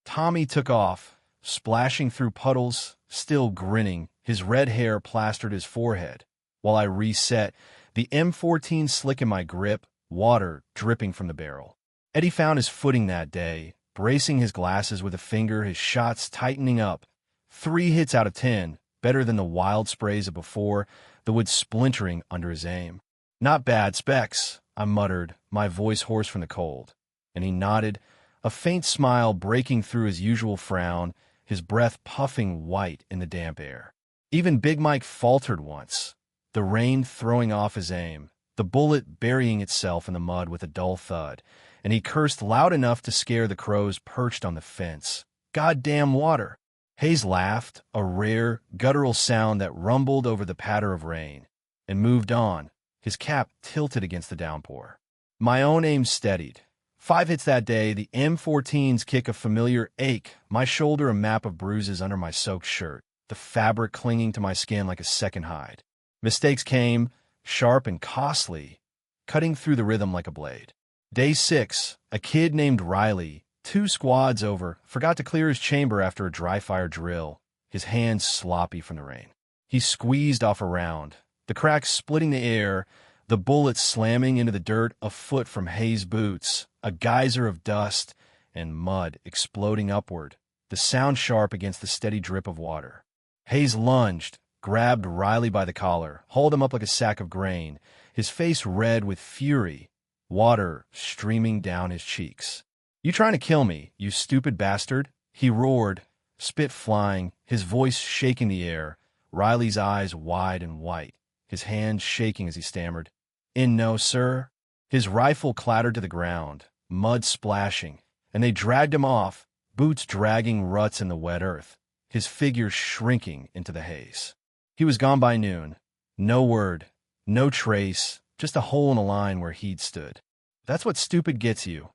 Tommy took off, splashing through puddles, still grinning, his red hair plastered his forehead. While I reset, the M14 slick in my grip, water dripping from the barrel. Eddie found his footing that day, bracing his glasses with a finger, his shots tightening up. 3 hits out of 10, better than the wild sprays of before, the wood splintering under his aim. "Not bad, Specs," I muttered, my voice hoarse from the cold. And he nodded, a faint smile breaking through his usual frown, his breath puffing white in the damp air. Even Big Mike faltered once, the rain throwing off his aim, the bullet burying itself in the mud with a dull thud, and he cursed loud enough to scare the crows perched on the fence. "Goddamn water!" Hayes laughed, a rare, guttural sound that rumbled over the patter of rain, and moved on, his cap tilted against the downpour. My own aim steadied. 5 hits that day, the M14's kick a familiar ache, my shoulder a map of bruises under my soaked shirt, the fabric clinging to my skin like a second hide. Mistakes came, sharp and costly, cutting through the rhythm like a blade. Day 6, a kid named Riley, 2 squads over, forgot to clear his chamber after a dry fire drill, his hands sloppy from the rain. He squeezed off a round, the cracks splitting the air, the bullets slamming into the dirt a foot from Hayes' boots, a geyser of dust and mud exploding upward, the sound sharp against the steady drip of water. Hayes lunged, grabbed Riley by the collar, hauled him up like a sack of grain, his face red with fury, water streaming down his cheeks. "You trying to kill me, you stupid bastard?" he roared, spit flying, his voice shaking the air, Riley's eyes wide and white, his hands shaking as he stammered, "No, sir." His rifle clattered to the ground, mud splashing, and they dragged him off, boots dragging ruts in the wet earth, his figure shrinking into the haze. He was gone by noon. No word, no trace, just a hole in a line where he'd stood. "That's what stupid gets you,"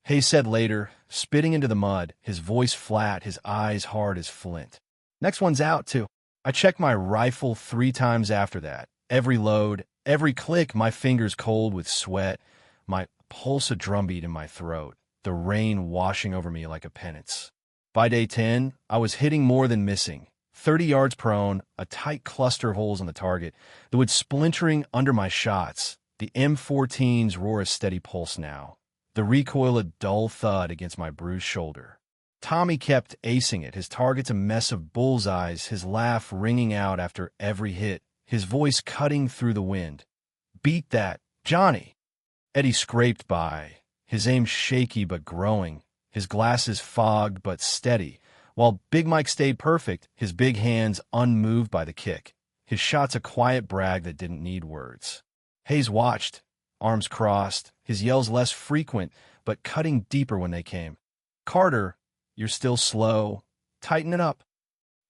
Hayes said later, spitting into the mud, his voice flat, his eyes hard as flint. "Next one's out, too." I checked my rifle 3 times after that. Every load, every click, my fingers cold with sweat, my pulse a drumbeat in my throat, the rain washing over me like a penance. By day 10, I was hitting more than missing. 30 yards prone, a tight cluster of holes on the target, the wood splintering under my shots. The M14's roar a steady pulse now, the recoil a dull thud against my bruised shoulder. Tommy kept acing it, his targets a mess of bullseyes, his laugh ringing out after every hit, his voice cutting through the wind. "Beat that, Johnny!" Eddie scraped by, his aim shaky but growing, his glasses fogged but steady, while Big Mike stayed perfect, his big hands unmoved by the kick, his shots a quiet brag that didn't need words. Hayes watched, arms crossed, his yells less frequent but cutting deeper when they came. "Carter, you're still slow. Tighten it up."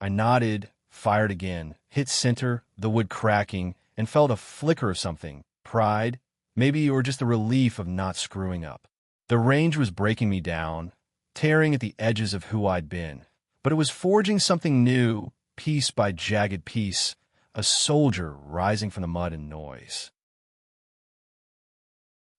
I nodded, fired again, hit center, the wood cracking, and felt a flicker of something, pride, maybe, or just the relief of not screwing up. The range was breaking me down, tearing at the edges of who I'd been, but it was forging something new, piece by jagged piece, a soldier rising from the mud and noise.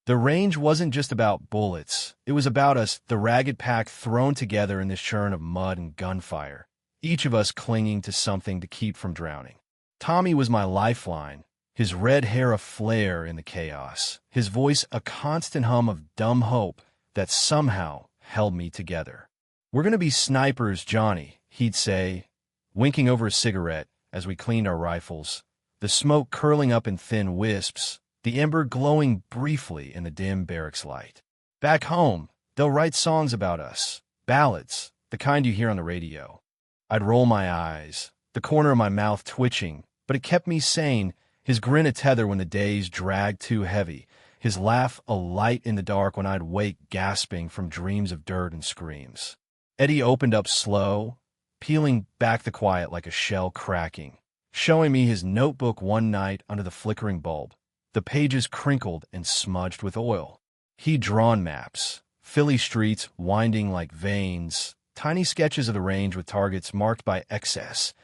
The range wasn't just about bullets. It was about us, the ragged pack thrown together in this churn of mud and gunfire, each of us clinging to something to keep from drowning. Tommy was my lifeline, his red hair a flare in the chaos, his voice a constant hum of dumb hope that somehow held me together. "We're gonna be snipers, Johnny," he'd say, winking over a cigarette as we cleaned our rifles, the smoke curling up in thin wisps, the ember glowing briefly in the dim barracks light. "Back home, they'll write songs about us, ballads, the kind you hear on the radio." I'd roll my eyes, the corner of my mouth twitching, but it kept me sane, his grin a tether when the days dragged too heavy, his laugh a light in the dark when I'd wake gasping from dreams of dirt and screams. Eddie opened up slow, peeling back the quiet like a shell cracking, showing me his notebook one night under the flickering bulb, the pages crinkled and smudged with oil. He'd drawn maps, Philly streets winding like veins, tiny sketches of the range with targets marked by XS,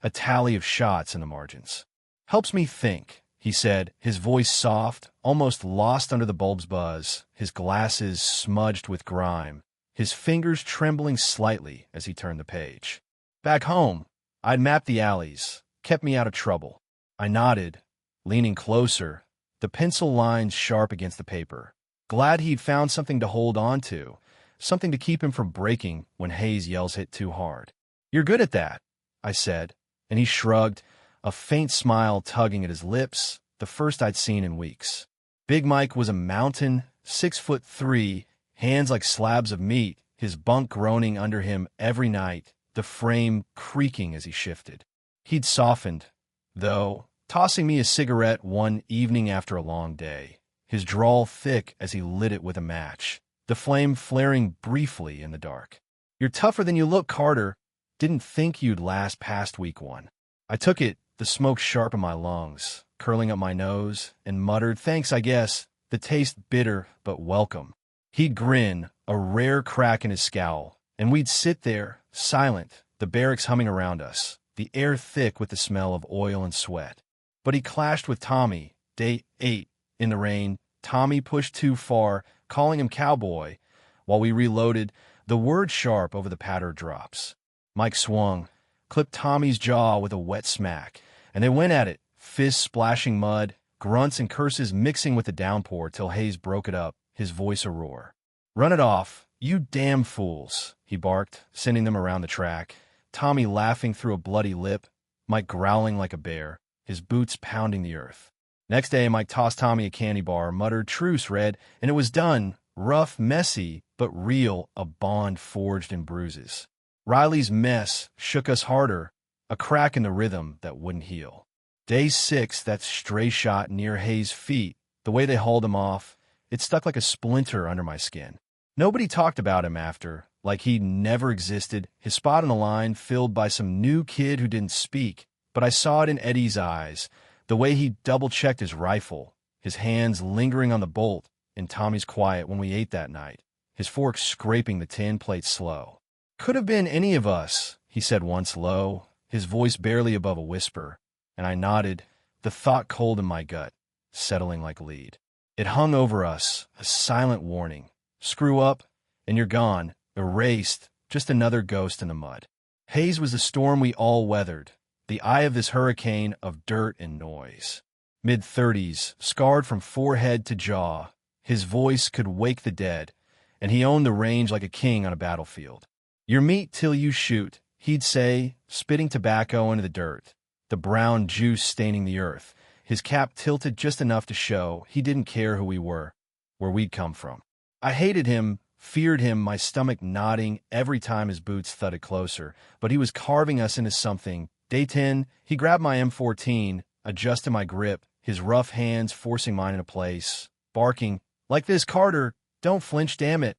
a tally of shots in the margins. "Helps me think," he said, his voice soft, almost lost under the bulb's buzz, his glasses smudged with grime, his fingers trembling slightly as he turned the page. "Back home, I'd mapped the alleys, kept me out of trouble." I nodded, leaning closer, the pencil lines sharp against the paper, glad he'd found something to hold on to, something to keep him from breaking when Hayes' yells hit too hard. "You're good at that," I said, and he shrugged, a faint smile tugging at his lips, the first I'd seen in weeks. Big Mike was a mountain, 6'3", hands like slabs of meat, his bunk groaning under him every night, the frame creaking as he shifted. He'd softened, though, tossing me a cigarette one evening after a long day, his drawl thick as he lit it with a match, the flame flaring briefly in the dark. "You're tougher than you look, Carter. Didn't think you'd last past week one." I took it, the smoke sharp in my lungs, curling up my nose, and muttered, "Thanks, I guess," the taste bitter but welcome. He'd grin, a rare crack in his scowl, and we'd sit there, silent, the barracks humming around us, the air thick with the smell of oil and sweat. But he clashed with Tommy, day 8, in the rain. Tommy pushed too far, calling him cowboy, while we reloaded, the word sharp over the patter drops. Mike swung, clipped Tommy's jaw with a wet smack, and they went at it, fists splashing mud, grunts and curses mixing with the downpour till Hayes broke it up, his voice a roar. "Run it off, you damn fools," he barked, sending them around the track, Tommy laughing through a bloody lip, Mike growling like a bear, his boots pounding the earth. Next day, Mike tossed Tommy a candy bar, muttered, "Truce, Red," and it was done. Rough, messy, but real, a bond forged in bruises. Riley's mess shook us harder, a crack in the rhythm that wouldn't heal. Day 6, that stray shot near Hayes' feet, the way they hauled him off, it stuck like a splinter under my skin. Nobody talked about him after, like he'd never existed, his spot on the line filled by some new kid who didn't speak, but I saw it in Eddie's eyes, the way he double-checked his rifle, his hands lingering on the bolt, in Tommy's quiet when we ate that night, his fork scraping the tin plate slow. "Could have been any of us," he said once low, his voice barely above a whisper, and I nodded, the thought cold in my gut, settling like lead. It hung over us, a silent warning. Screw up, and you're gone, erased, just another ghost in the mud. Hayes was the storm we all weathered, the eye of this hurricane of dirt and noise. Mid-30s, scarred from forehead to jaw, his voice could wake the dead, and he owned the range like a king on a battlefield. "Your meat till you shoot," he'd say, spitting tobacco into the dirt, the brown juice staining the earth, his cap tilted just enough to show he didn't care who we were, where we'd come from. I hated him, feared him, my stomach knotting every time his boots thudded closer, but he was carving us into something. Day 10, he grabbed my M14, adjusted my grip, his rough hands forcing mine into place, barking, "Like this, Carter, don't flinch, damn it."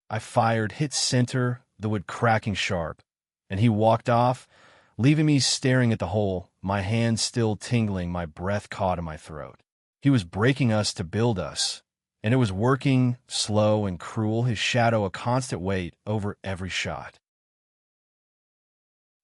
I fired, hit center, the wood cracking sharp, and he walked off, leaving me staring at the hole, my hands still tingling, my breath caught in my throat. He was breaking us to build us, and it was working, slow and cruel, his shadow a constant weight over every shot.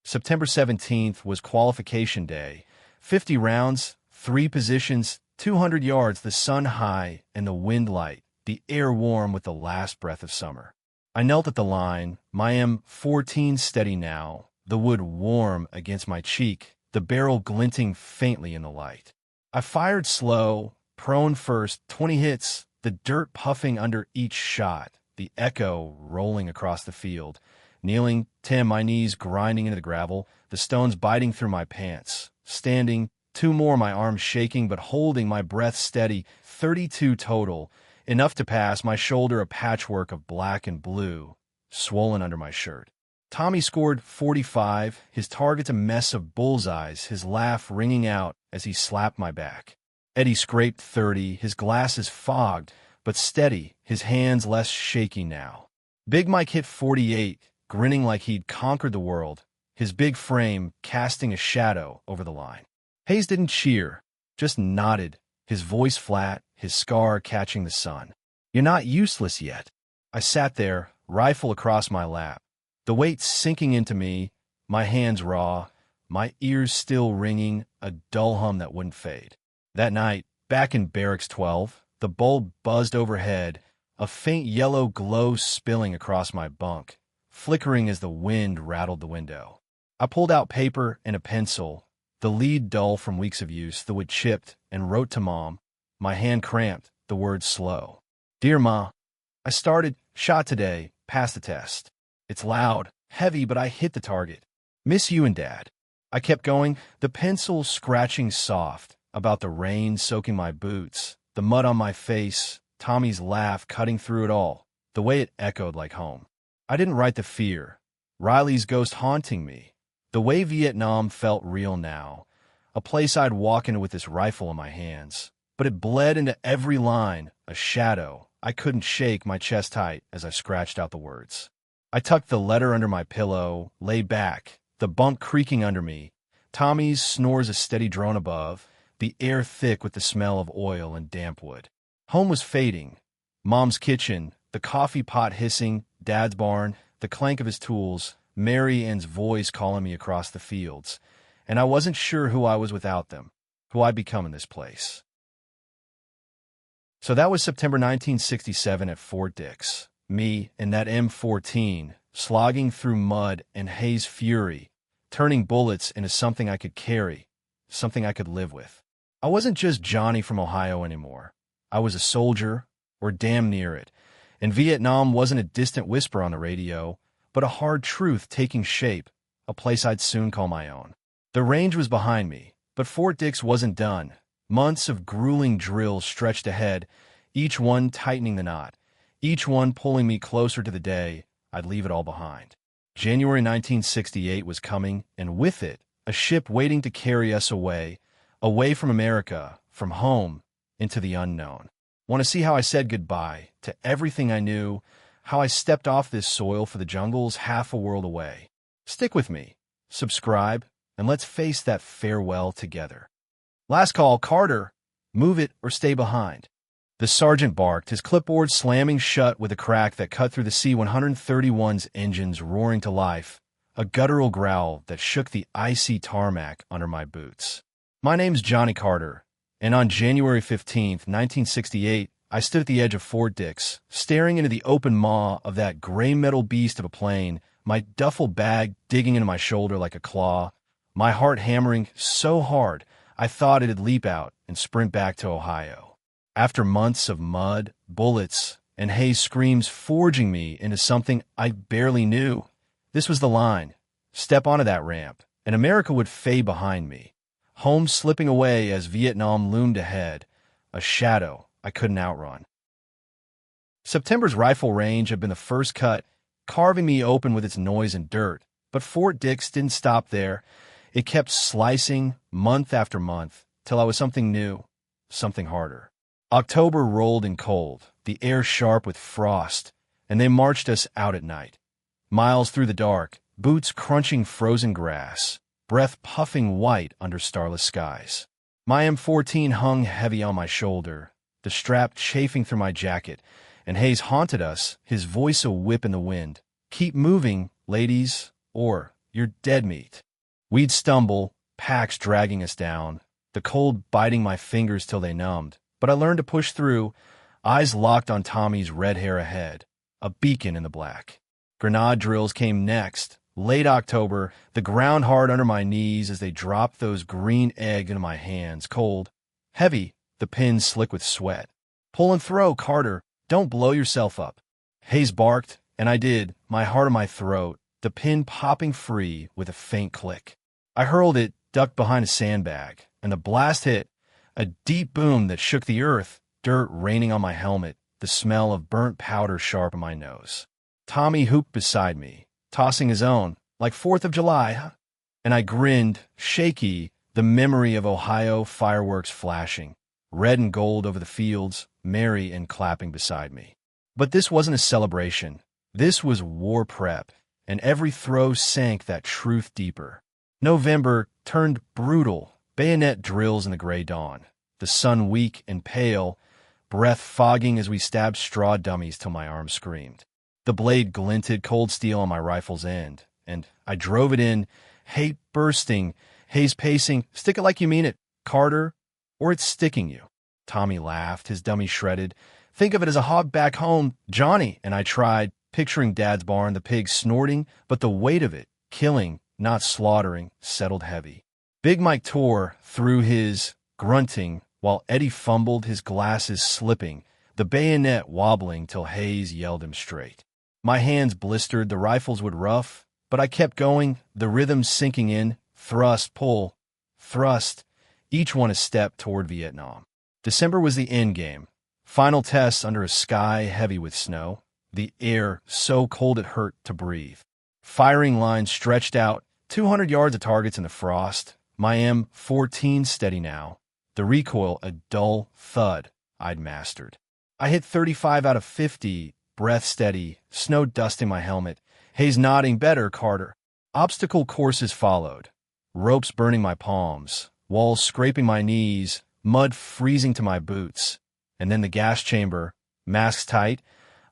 September 17th was qualification day. 50 rounds, 3 positions, 200 yards, the sun high and the wind light, the air warm with the last breath of summer. I knelt at the line, my M14 steady now, the wood warm against my cheek, the barrel glinting faintly in the light. I fired slow, prone first, 20 hits, the dirt puffing under each shot, the echo rolling across the field. Kneeling, Tim, my knees grinding into the gravel, the stones biting through my pants. Standing, 2 more, my arms shaking but holding my breath steady, 32 total, enough to pass, my shoulder a patchwork of black and blue, swollen under my shirt. Tommy scored 45, his target's a mess of bullseyes, his laugh ringing out as he slapped my back. Eddie scraped 30, his glasses fogged, but steady, his hands less shaky now. Big Mike hit 48, grinning like he'd conquered the world, his big frame casting a shadow over the line. Hayes didn't cheer, just nodded, his voice flat, his scar catching the sun. "You're not useless yet." I sat there, rifle across my lap, the weight sinking into me, my hands raw, my ears still ringing, a dull hum that wouldn't fade. That night, back in Barracks 12, the bulb buzzed overhead, a faint yellow glow spilling across my bunk, flickering as the wind rattled the window. I pulled out paper and a pencil, the lead dull from weeks of use, the wood chipped, and wrote to Mom, my hand cramped, the words slow. "Dear Ma, I started, shot today, passed the test. It's loud, heavy, but I hit the target. Miss you and Dad." I kept going, the pencil scratching soft, about the rain soaking my boots, the mud on my face, Tommy's laugh cutting through it all, the way it echoed like home. I didn't write the fear, Riley's ghost haunting me, the way Vietnam felt real now, a place I'd walk into with this rifle in my hands. But it bled into every line, a shadow. I couldn't shake my chest tight as I scratched out the words. I tucked the letter under my pillow, lay back, the bunk creaking under me, Tommy's snores a steady drone above, the air thick with the smell of oil and damp wood. Home was fading. Mom's kitchen, the coffee pot hissing, Dad's barn, the clank of his tools, Mary Ann's voice calling me across the fields, and I wasn't sure who I was without them, who I'd become in this place. So that was September 1967 at Fort Dix. Me and that M14, slogging through mud and Hayes' fury, turning bullets into something I could carry, something I could live with. I wasn't just Johnny from Ohio anymore. I was a soldier, or damn near it, and Vietnam wasn't a distant whisper on the radio, but a hard truth taking shape, a place I'd soon call my own. The range was behind me, but Fort Dix wasn't done. Months of grueling drills stretched ahead, each one tightening the knot, each one pulling me closer to the day I'd leave it all behind. January 1968 was coming, and with it, a ship waiting to carry us away, away from America, from home, into the unknown. Want to see how I said goodbye to everything I knew, how I stepped off this soil for the jungles half a world away? Stick with me, subscribe, and let's face that farewell together. Last call, Carter. Move it or stay behind. The sergeant barked, his clipboard slamming shut with a crack that cut through the C-131's engines roaring to life, a guttural growl that shook the icy tarmac under my boots. My name's Johnny Carter, and on January 15th, 1968, I stood at the edge of Fort Dix, staring into the open maw of that gray metal beast of a plane, my duffel bag digging into my shoulder like a claw, my heart hammering so hard I thought it'd leap out and sprint back to Ohio. After months of mud, bullets, and Hayes' screams forging me into something I barely knew, this was the line. Step onto that ramp, and America would fade behind me. Home slipping away as Vietnam loomed ahead, a shadow I couldn't outrun. September's rifle range had been the first cut, carving me open with its noise and dirt, but Fort Dix didn't stop there. It kept slicing month after month till I was something new, something harder. October rolled in cold, the air sharp with frost, and they marched us out at night. Miles through the dark, boots crunching frozen grass, breath puffing white under starless skies. My M14 hung heavy on my shoulder, the strap chafing through my jacket, and Hayes haunted us, his voice a whip in the wind. "Keep moving, ladies, or you're dead meat." We'd stumble, packs dragging us down, the cold biting my fingers till they numbed, but I learned to push through, eyes locked on Tommy's red hair ahead, a beacon in the black. Grenade drills came next, late October, the ground hard under my knees as they dropped those green eggs into my hands, cold, heavy, the pins slick with sweat. "Pull and throw, Carter. Don't blow yourself up." Hayes barked, and I did, my heart in my throat, the pin popping free with a faint click. I hurled it, ducked behind a sandbag, and the blast hit, a deep boom that shook the earth, dirt raining on my helmet, the smell of burnt powder sharp in my nose. Tommy hooped beside me, tossing his own, like 4th of July, huh? And I grinned, shaky, the memory of Ohio fireworks flashing, red and gold over the fields, merry and clapping beside me. But this wasn't a celebration. This was war prep, and every throw sank that truth deeper. November turned brutal, bayonet drills in the gray dawn, the sun weak and pale, breath fogging as we stabbed straw dummies till my arm screamed. The blade glinted cold steel on my rifle's end, and I drove it in, hate bursting, Hayes pacing, stick it like you mean it, Carter, or it's sticking you. Tommy laughed, his dummy shredded. Think of it as a hog back home, Johnny, and I tried, picturing Dad's barn, the pig snorting, but the weight of it, killing, not slaughtering, settled heavy. Big Mike tore through his grunting, while Eddie fumbled, his glasses slipping, the bayonet wobbling till Hayes yelled him straight. My hands blistered, the rifles would rough, but I kept going, the rhythm sinking in, thrust, pull, thrust, each one a step toward Vietnam. December was the end game. Final tests under a sky heavy with snow, the air so cold it hurt to breathe. Firing lines stretched out, 200 yards of targets in the frost, my M14 steady now, the recoil a dull thud I'd mastered. I hit 35 out of 50, breath steady, snow dusting my helmet, Hayes nodding, better, Carter. Obstacle courses followed, ropes burning my palms, walls scraping my knees, mud freezing to my boots, and then the gas chamber, masks tight,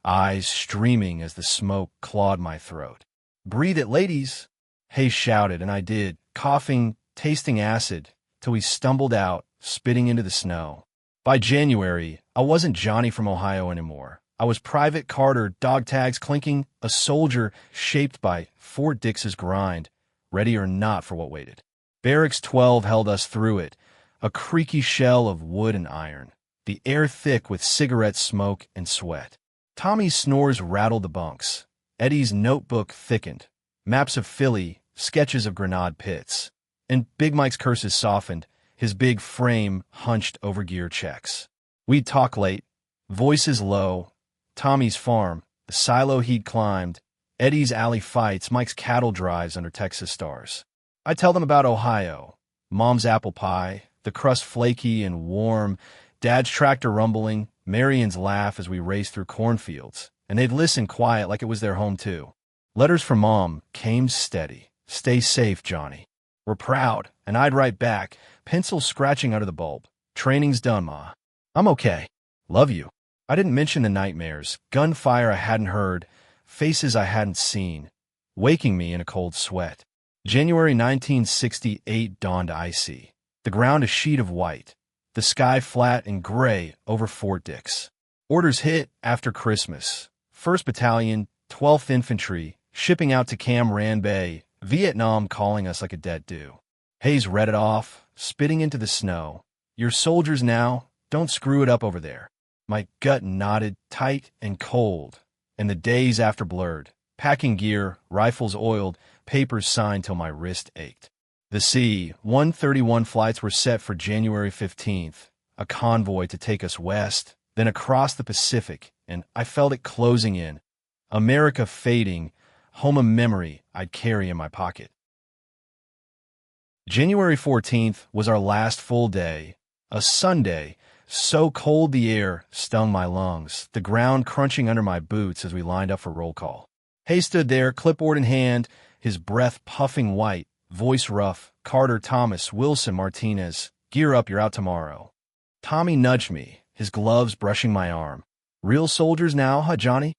eyes streaming as the smoke clawed my throat. Breathe it, ladies, Hayes shouted, and I did, coughing, tasting acid, till we stumbled out, spitting into the snow. By January, I wasn't Johnny from Ohio anymore. I was Private Carter, dog tags clinking, a soldier shaped by Fort Dix's grind, ready or not for what waited. Barracks 12 held us through it, a creaky shell of wood and iron, the air thick with cigarette smoke and sweat. Tommy's snores rattled the bunks. Eddie's notebook thickened, maps of Philly, sketches of Grenade pits, and Big Mike's curses softened, his big frame hunched over gear checks. We'd talk late, voices low, Tommy's farm, the silo he'd climbed, Eddie's alley fights, Mike's cattle drives under Texas stars. I'd tell them about Ohio, Mom's apple pie, the crust flaky and warm, Dad's tractor rumbling, Marion's laugh as we raced through cornfields, and they'd listen quiet like it was their home too. Letters from Mom came steady. Stay safe, Johnny. We're proud, and I'd write back, pencil scratching under the bulb. Training's done, Ma. I'm okay. Love you. I didn't mention the nightmares, gunfire I hadn't heard, faces I hadn't seen, waking me in a cold sweat. January 1968 dawned icy. The ground a sheet of white. The sky flat and gray over Fort Dix. Orders hit after Christmas. 1st Battalion, 12th Infantry, shipping out to Cam Ranh Bay, Vietnam calling us like a debt due. Hayes read it off, spitting into the snow. Your soldiers now, don't screw it up over there. My gut knotted, tight and cold, and the days after blurred. Packing gear, rifles oiled, papers signed till my wrist ached. The C-131 flights were set for January 15th, a convoy to take us west, then across the Pacific, and I felt it closing in. America fading, home a memory I'd carry in my pocket. January 14th was our last full day, a Sunday, so cold the air stung my lungs, the ground crunching under my boots as we lined up for roll call. Hayes stood there, clipboard in hand, his breath puffing white, voice rough, Carter, Thomas, Wilson, Martinez, gear up, you're out tomorrow. Tommy nudged me, his gloves brushing my arm. Real soldiers now, huh, Johnny?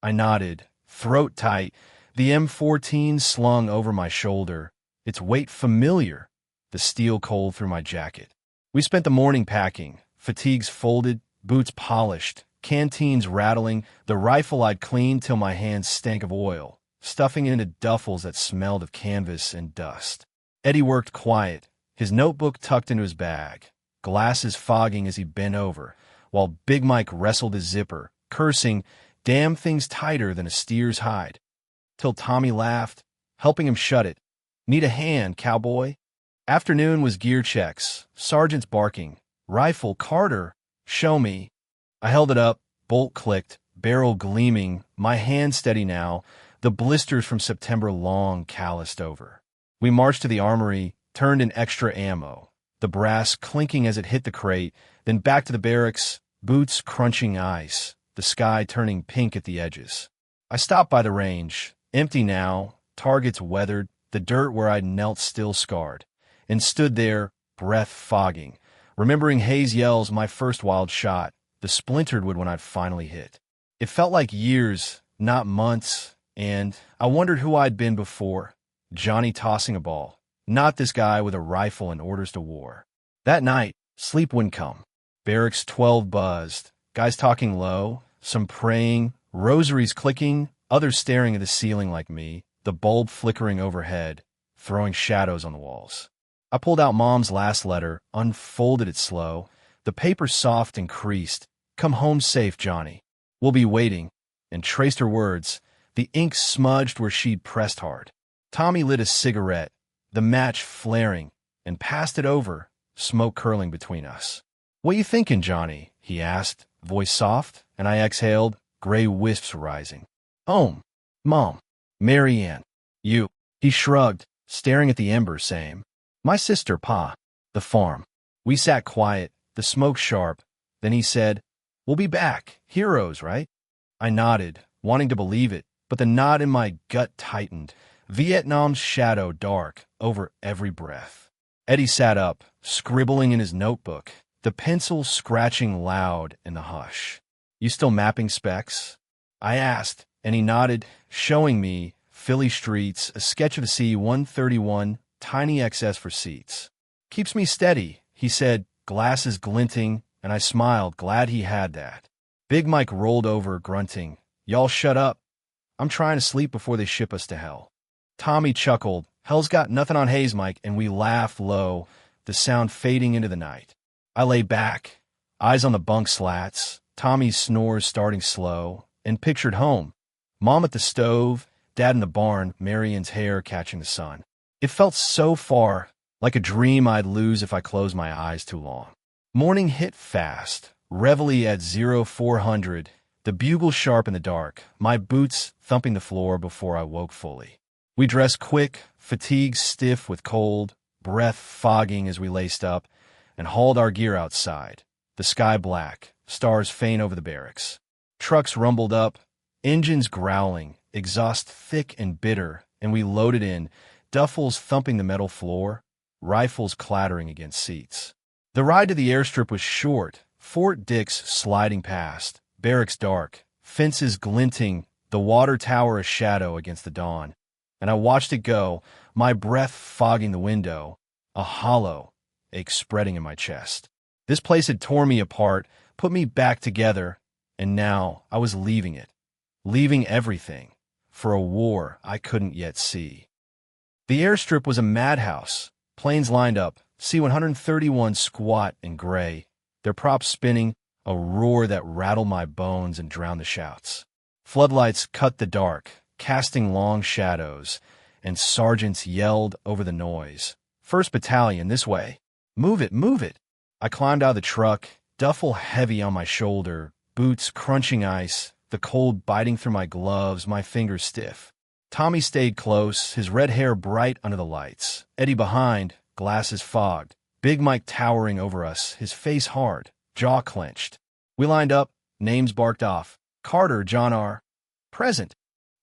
I nodded, throat tight, the M14 slung over my shoulder, its weight familiar, the steel cold through my jacket. We spent the morning packing, fatigues folded, boots polished, canteens rattling, the rifle I'd cleaned till my hands stank of oil, stuffing it into duffels that smelled of canvas and dust. Eddie worked quiet, his notebook tucked into his bag, glasses fogging as he bent over, while Big Mike wrestled his zipper, cursing, Damn thing's tighter than a steer's hide. Till Tommy laughed, helping him shut it. Need a hand, cowboy? Afternoon was gear checks, sergeants barking. Rifle, Carter, show me. I held it up, bolt clicked, barrel gleaming, my hand steady now, the blisters from September long calloused over. We marched to the armory, turned in extra ammo, the brass clinking as it hit the crate, then back to the barracks, boots crunching ice, the sky turning pink at the edges. I stopped by the range, empty now, targets weathered, the dirt where I'd knelt still scarred, and stood there, breath fogging, remembering Hayes' yells my first wild shot, the splintered wood when I'd finally hit. It felt like years, not months, and I wondered who I'd been before. Johnny tossing a ball, not this guy with a rifle and orders to war. That night, sleep wouldn't come. Barracks 12 buzzed, guys talking low, some praying, rosaries clicking, others staring at the ceiling like me, the bulb flickering overhead, throwing shadows on the walls. I pulled out Mom's last letter, unfolded it slow, the paper soft and creased. Come home safe, Johnny. We'll be waiting, and traced her words, the ink smudged where she'd pressed hard. Tommy lit a cigarette, the match flaring, and passed it over, smoke curling between us. What you thinking, Johnny? He asked, voice soft, and I exhaled, gray wisps rising. Mom, Mary Ann, you. He shrugged, staring at the embers, saying, my sister, Pa, the farm. We sat quiet, the smoke sharp. Then he said, we'll be back, heroes, right? I nodded, wanting to believe it, but the knot in my gut tightened, Vietnam's shadow dark over every breath. Eddie sat up, scribbling in his notebook, the pencil scratching loud in the hush. You still mapping specs? I asked, and he nodded, showing me Philly streets, a sketch of the C-131, tiny XS for seats. Keeps me steady, he said, glasses glinting, and I smiled, glad he had that. Big Mike rolled over, grunting, y'all shut up. I'm trying to sleep before they ship us to hell. Tommy chuckled, hell's got nothing on Hayes, Mike, and we laughed low, the sound fading into the night. I lay back, eyes on the bunk slats, Tommy's snores starting slow, and pictured home. Mom at the stove, Dad in the barn, Marian's hair catching the sun. It felt so far, like a dream I'd lose if I closed my eyes too long. Morning hit fast, reveille at 0400, the bugle sharp in the dark, my boots thumping the floor before I woke fully. We dressed quick, fatigue stiff with cold, breath fogging as we laced up, and hauled our gear outside, the sky black, stars faint over the barracks. Trucks rumbled up, engines growling, exhaust thick and bitter, and we loaded in, duffels thumping the metal floor, rifles clattering against seats. The ride to the airstrip was short, Fort Dix sliding past, barracks dark, fences glinting, the water tower a shadow against the dawn. And I watched it go, my breath fogging the window, a hollow ache spreading in my chest. This place had torn me apart, put me back together, and now I was leaving it, leaving everything, for a war I couldn't yet see. The airstrip was a madhouse, planes lined up, C-131 squat and gray, their props spinning, a roar that rattled my bones and drowned the shouts. Floodlights cut the dark, casting long shadows, and sergeants yelled over the noise. First Battalion, this way. Move it, move it. I climbed out of the truck, duffel heavy on my shoulder, boots crunching ice, the cold biting through my gloves, my fingers stiff. Tommy stayed close, his red hair bright under the lights. Eddie behind, glasses fogged. Big Mike towering over us, his face hard, jaw clenched. We lined up, names barked off. Carter, John R. Present.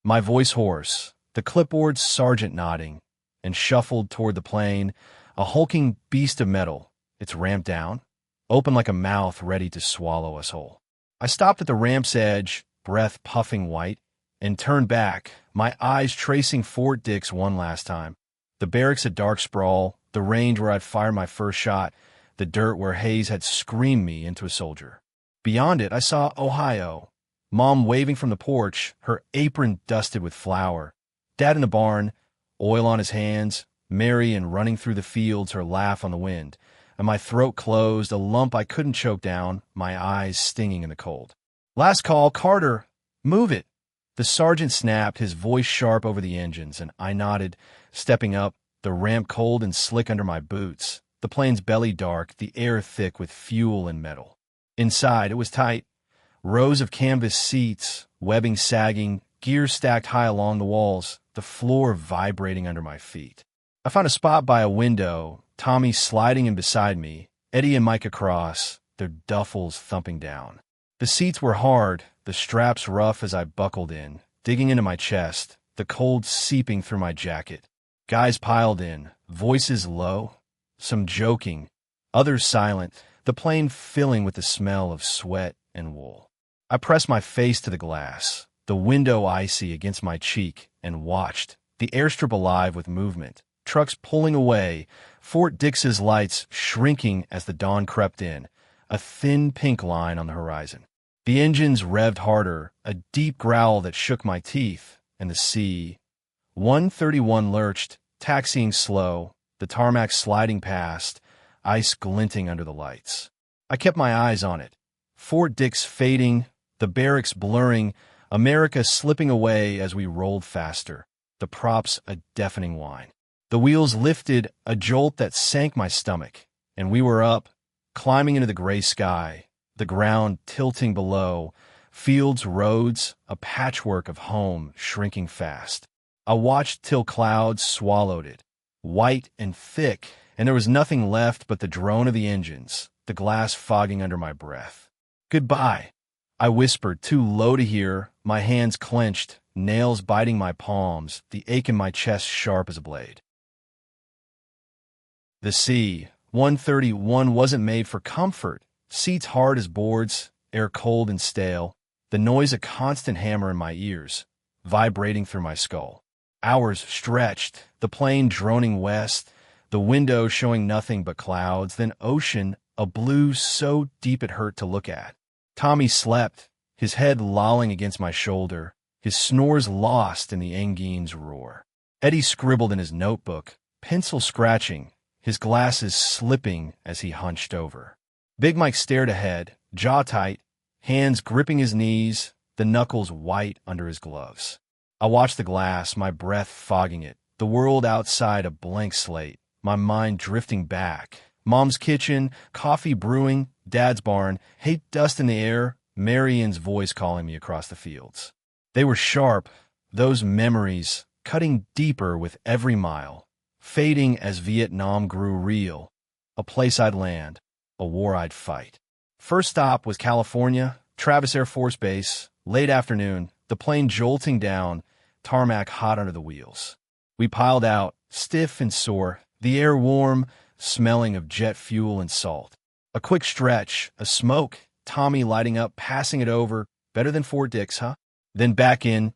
My voice hoarse, the clipboard sergeant nodding, and shuffled toward the plane, a hulking beast of metal, its ramp down, open like a mouth ready to swallow us whole. I stopped at the ramp's edge, breath puffing white, and turned back, my eyes tracing Fort Dix one last time. The barracks a dark sprawl, the range where I'd fired my first shot, the dirt where Hayes had screamed me into a soldier. Beyond it, I saw Ohio, Mom waving from the porch, her apron dusted with flour. Dad in the barn, oil on his hands, Marian running through the fields, her laugh on the wind. And my throat closed, a lump I couldn't choke down, my eyes stinging in the cold. Last call, Carter. Move it! The sergeant snapped, his voice sharp over the engines, and I nodded, stepping up, the ramp cold and slick under my boots, the plane's belly dark, the air thick with fuel and metal. Inside, it was tight. Rows of canvas seats, webbing sagging, gear stacked high along the walls, the floor vibrating under my feet. I found a spot by a window, Tommy sliding in beside me, Eddie and Mike across, their duffels thumping down. The seats were hard, the straps rough as I buckled in, digging into my chest, the cold seeping through my jacket. Guys piled in, voices low, some joking, others silent, the plane filling with the smell of sweat and wool. I pressed my face to the glass, the window icy against my cheek, and watched, the airstrip alive with movement, trucks pulling away, Fort Dix's lights shrinking as the dawn crept in, a thin pink line on the horizon. The engines revved harder, a deep growl that shook my teeth, and the sea. 131 lurched, taxiing slow, the tarmac sliding past, ice glinting under the lights. I kept my eyes on it. Fort Dix fading, the barracks blurring, America slipping away as we rolled faster, the props a deafening whine. The wheels lifted, a jolt that sank my stomach, and we were up, climbing into the gray sky, the ground tilting below, fields, roads, a patchwork of home shrinking fast. I watched till clouds swallowed it, white and thick, and there was nothing left but the drone of the engines, the glass fogging under my breath. Goodbye, I whispered, too low to hear, my hands clenched, nails biting my palms, the ache in my chest sharp as a blade. The C-131 wasn't made for comfort, seats hard as boards, air cold and stale, the noise a constant hammer in my ears, vibrating through my skull. Hours stretched, the plane droning west, the window showing nothing but clouds, then ocean, a blue so deep it hurt to look at. Tommy slept, his head lolling against my shoulder, his snores lost in the engine's roar. Eddie scribbled in his notebook, pencil scratching, his glasses slipping as he hunched over. Big Mike stared ahead, jaw tight, hands gripping his knees, the knuckles white under his gloves. I watched the glass, my breath fogging it, the world outside a blank slate, my mind drifting back. Mom's kitchen, coffee brewing, Dad's barn, hate dust in the air, Marian's voice calling me across the fields. They were sharp, those memories, cutting deeper with every mile, fading as Vietnam grew real, a place I'd land, a war I'd fight. First stop was California, Travis Air Force Base, late afternoon, the plane jolting down, tarmac hot under the wheels. We piled out, stiff and sore, the air warm, smelling of jet fuel and salt. A quick stretch, a smoke, Tommy lighting up, passing it over, better than Fort Dix, huh? Then back in,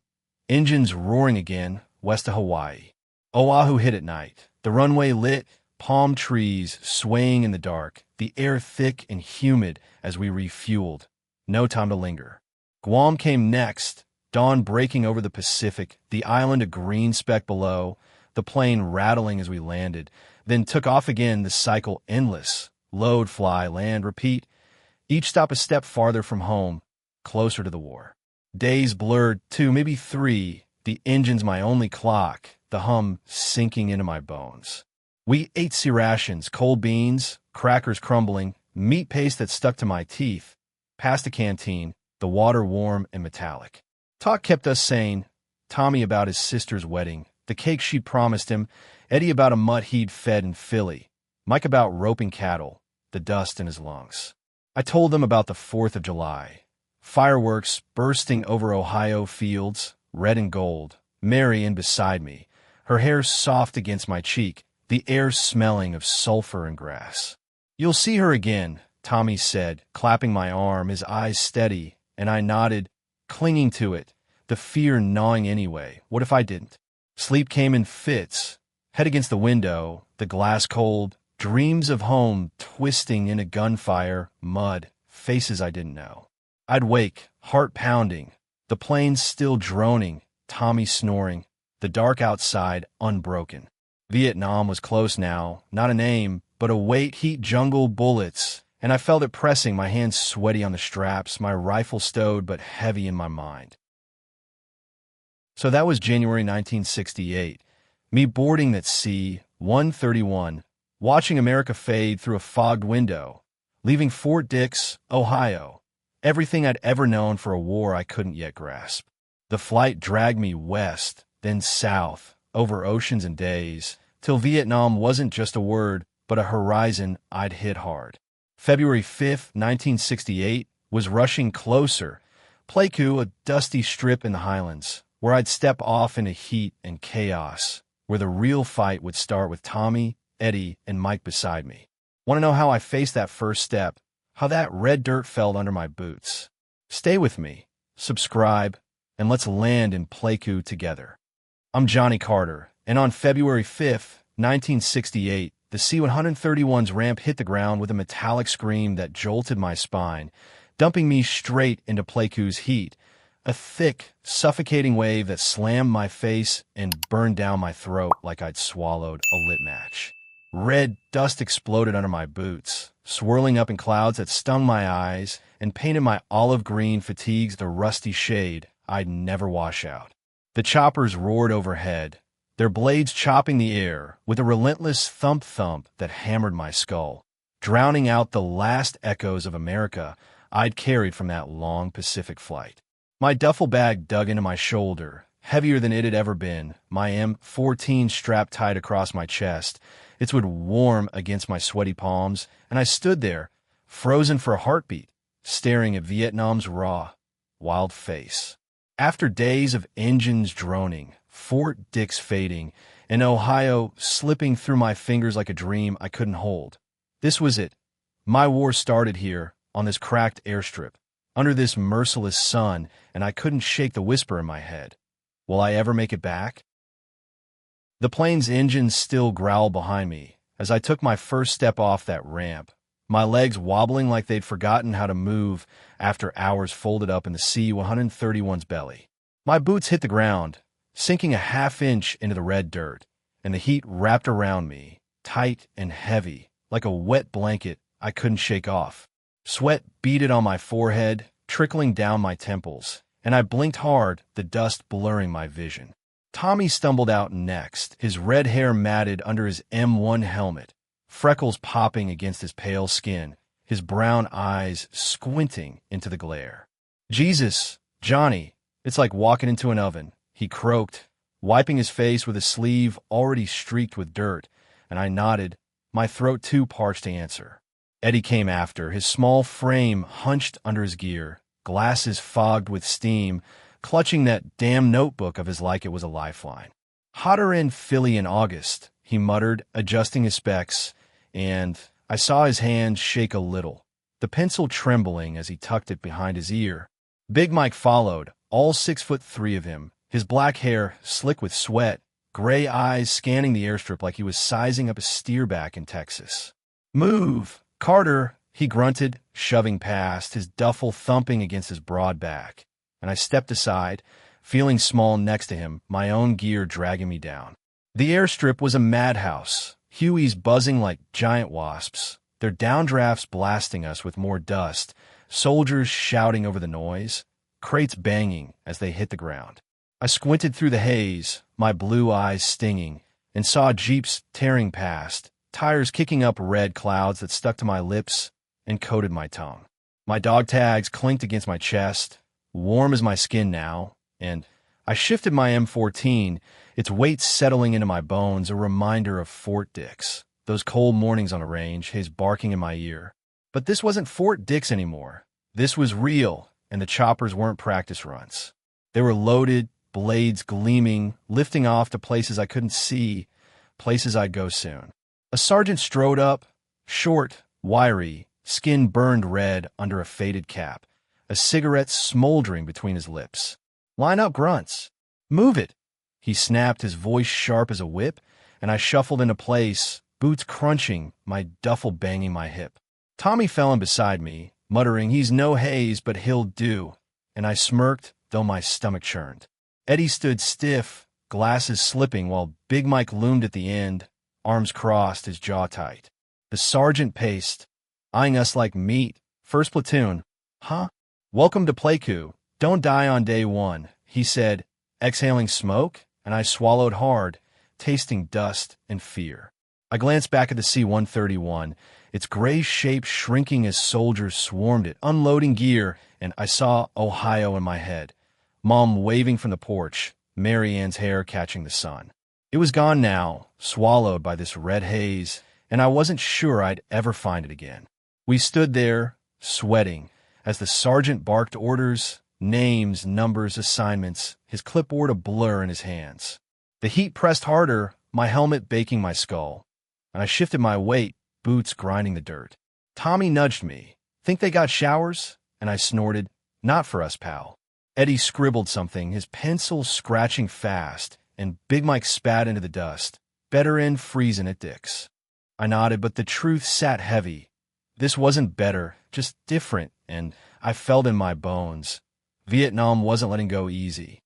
engines roaring again, west of Hawaii. Oahu hit at night, the runway lit, palm trees swaying in the dark, the air thick and humid as we refueled. No time to linger. Guam came next, dawn breaking over the Pacific, the island a green speck below, the plane rattling as we landed, then took off again, the cycle endless. Load, fly, land, repeat. Each stop a step farther from home, closer to the war. Days blurred, 2, maybe 3, the engine's my only clock, the hum sinking into my bones. We ate sea rations, cold beans, crackers crumbling, meat paste that stuck to my teeth, past a canteen, the water warm and metallic. Talk kept us sane. Tommy about his sister's wedding, the cake she'd promised him, Eddie about a mutt he'd fed in Philly, Mike about roping cattle, the dust in his lungs. I told them about the 4th of July, fireworks bursting over Ohio fields, red and gold, Mary in beside me, her hair soft against my cheek, the air smelling of sulfur and grass. You'll see her again, Tommy said, clapping my arm, his eyes steady, and I nodded, clinging to it, the fear gnawing anyway. What if I didn't? Sleep came in fits, head against the window, the glass cold, dreams of home twisting in a gunfire, mud, faces I didn't know. I'd wake, heart pounding, the plane still droning, Tommy snoring, the dark outside unbroken. Vietnam was close now, not a name, but a weight heat jungle bullets, and I felt it pressing, my hands sweaty on the straps, my rifle stowed but heavy in my mind. So that was January 1968. Me boarding that C-131, watching America fade through a fogged window, leaving Fort Dix, Ohio. Everything I'd ever known for a war I couldn't yet grasp. The flight dragged me west, then south, over oceans and days, till Vietnam wasn't just a word, but a horizon I'd hit hard. February 5th, 1968, was rushing closer. Pleiku, a dusty strip in the Highlands, where I'd step off into heat and chaos, where the real fight would start with Tommy, Eddie, and Mike beside me. Want to know how I faced that first step? How that red dirt felt under my boots? Stay with me, subscribe, and let's land in Pleiku together. I'm Johnny Carter, and on February 5th, 1968, the C-131's ramp hit the ground with a metallic scream that jolted my spine, dumping me straight into Pleiku's heat, a thick, suffocating wave that slammed my face and burned down my throat like I'd swallowed a lit match. Red dust exploded under my boots, swirling up in clouds that stung my eyes and painted my olive green fatigues the rusty shade I'd never wash out. The choppers roared overhead, their blades chopping the air with a relentless thump-thump that hammered my skull, drowning out the last echoes of America I'd carried from that long Pacific flight. My duffel bag dug into my shoulder, heavier than it had ever been, my M14 strapped tight across my chest. It would warm against my sweaty palms, and I stood there, frozen for a heartbeat, staring at Vietnam's raw, wild face. After days of engines droning, Fort Dix fading, and Ohio slipping through my fingers like a dream I couldn't hold. This was it. My war started here, on this cracked airstrip, under this merciless sun, and I couldn't shake the whisper in my head. Will I ever make it back? The plane's engines still growled behind me as I took my first step off that ramp, my legs wobbling like they'd forgotten how to move after hours folded up in the C-131's belly. My boots hit the ground, sinking a half-inch into the red dirt, and the heat wrapped around me, tight and heavy, like a wet blanket I couldn't shake off. Sweat beaded on my forehead, trickling down my temples, and I blinked hard, the dust blurring my vision. Tommy stumbled out next, his red hair matted under his M1 helmet, freckles popping against his pale skin, his brown eyes squinting into the glare. "Jesus, Johnny, it's like walking into an oven," he croaked, wiping his face with a sleeve already streaked with dirt, and I nodded, my throat too parched to answer. Eddie came after, his small frame hunched under his gear, glasses fogged with steam, clutching that damn notebook of his like it was a lifeline. "Hotter in Philly in August," he muttered, adjusting his specs, and I saw his hand shake a little, the pencil trembling as he tucked it behind his ear. Big Mike followed, all 6'3" of him, his black hair slick with sweat, gray eyes scanning the airstrip like he was sizing up a steer back in Texas. "Move, Carter," he grunted, shoving past, his duffel thumping against his broad back. And I stepped aside, feeling small next to him, my own gear dragging me down. The airstrip was a madhouse, Hueys buzzing like giant wasps, their downdrafts blasting us with more dust, soldiers shouting over the noise, crates banging as they hit the ground. I squinted through the haze, my blue eyes stinging, and saw jeeps tearing past, tires kicking up red clouds that stuck to my lips and coated my tongue. My dog tags clinked against my chest, warm as my skin now, and I shifted my M14, its weight settling into my bones, a reminder of Fort Dix, those cold mornings on a range, his barking in my ear. But this wasn't Fort Dix anymore. This was real, and the choppers weren't practice runs. They were loaded, blades gleaming, lifting off to places I couldn't see, places I'd go soon. A sergeant strode up, short, wiry, skin burned red under a faded cap, a cigarette smoldering between his lips. "Line up, grunts. Move it," he snapped, his voice sharp as a whip, and I shuffled into place, boots crunching, my duffel banging my hip. Tommy fell in beside me, muttering, "He's no haze, but he'll do," and I smirked, though my stomach churned. Eddie stood stiff, glasses slipping, while Big Mike loomed at the end, arms crossed, his jaw tight. The sergeant paced, eyeing us like meat. "First platoon." "Huh? Welcome to Pleiku. Don't die on day one," he said, exhaling smoke, and I swallowed hard, tasting dust and fear. I glanced back at the C-131, its gray shape shrinking as soldiers swarmed it, unloading gear, and I saw Ohio in my head. Mom waving from the porch, Mary Ann's hair catching the sun. It was gone now, swallowed by this red haze, and I wasn't sure I'd ever find it again. We stood there, sweating, as the sergeant barked orders, names, numbers, assignments, his clipboard a blur in his hands. The heat pressed harder, my helmet baking my skull, and I shifted my weight, boots grinding the dirt. Tommy nudged me. "Think they got showers?" And I snorted, "Not for us, pal." Eddie scribbled something, his pencil scratching fast, and Big Mike spat into the dust. "Better in freezing at Dix." I nodded, but the truth sat heavy. This wasn't better, just different, and I felt in my bones. Vietnam wasn't letting go easy.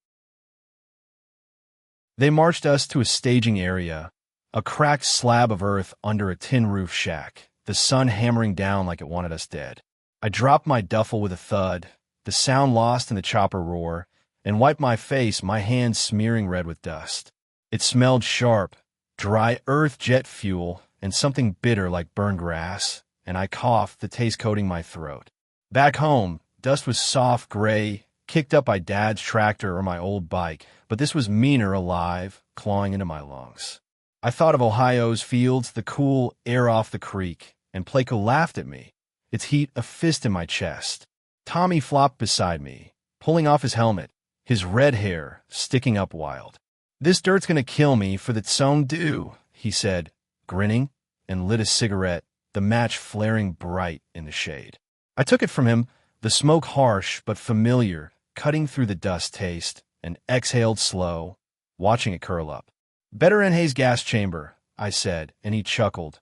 They marched us to a staging area, a cracked slab of earth under a tin roof shack, the sun hammering down like it wanted us dead. I dropped my duffel with a thud, the sound lost in the chopper roar, and wiped my face, my hands smearing red with dust. It smelled sharp, dry earth jet fuel, and something bitter like burned grass, and I coughed, the taste coating my throat. Back home, dust was soft gray, kicked up by Dad's tractor or my old bike, but this was meaner, alive, clawing into my lungs. I thought of Ohio's fields, the cool air off the creek, and Pleiku laughed at me, its heat a fist in my chest. Tommy flopped beside me, pulling off his helmet, his red hair sticking up wild. "This dirt's gonna kill me for its own due," he said, grinning, and lit a cigarette, the match flaring bright in the shade. I took it from him, the smoke harsh but familiar, cutting through the dust taste, and exhaled slow, watching it curl up. "Better in Hayes' gas chamber," I said, and he chuckled.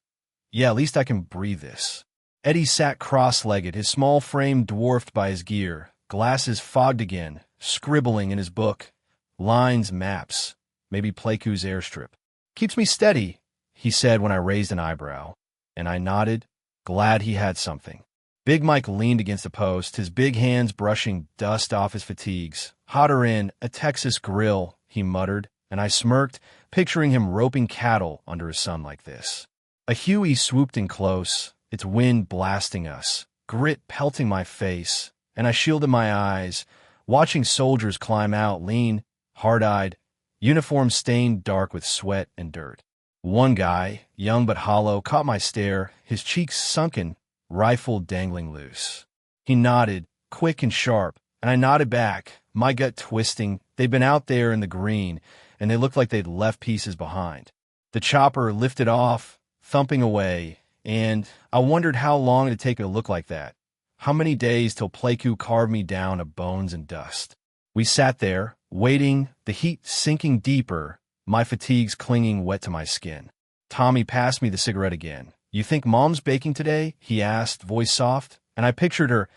"Yeah, at least I can breathe this." Eddie sat cross-legged, his small frame dwarfed by his gear, glasses fogged again, scribbling in his book. Lines, maps, maybe Pleiku's airstrip. "Keeps me steady," he said when I raised an eyebrow, and I nodded, glad he had something. Big Mike leaned against a post, his big hands brushing dust off his fatigues. "Hotter in, a Texas grill," he muttered, and I smirked, picturing him roping cattle under a sun like this. A Huey swooped in close, its wind blasting us, grit pelting my face, and I shielded my eyes, watching soldiers climb out, lean, hard-eyed, uniform stained dark with sweat and dirt. One guy, young but hollow, caught my stare, his cheeks sunken, rifle dangling loose. He nodded, quick and sharp, and I nodded back, my gut twisting. They'd been out there in the green, and they looked like they'd left pieces behind. The chopper lifted off, thumping away, and I wondered how long it'd take to look like that. How many days till Pleiku carved me down of bones and dust? We sat there, waiting, the heat sinking deeper, my fatigues clinging wet to my skin. Tommy passed me the cigarette again. "You think Mom's baking today?" he asked, voice soft, and I pictured her,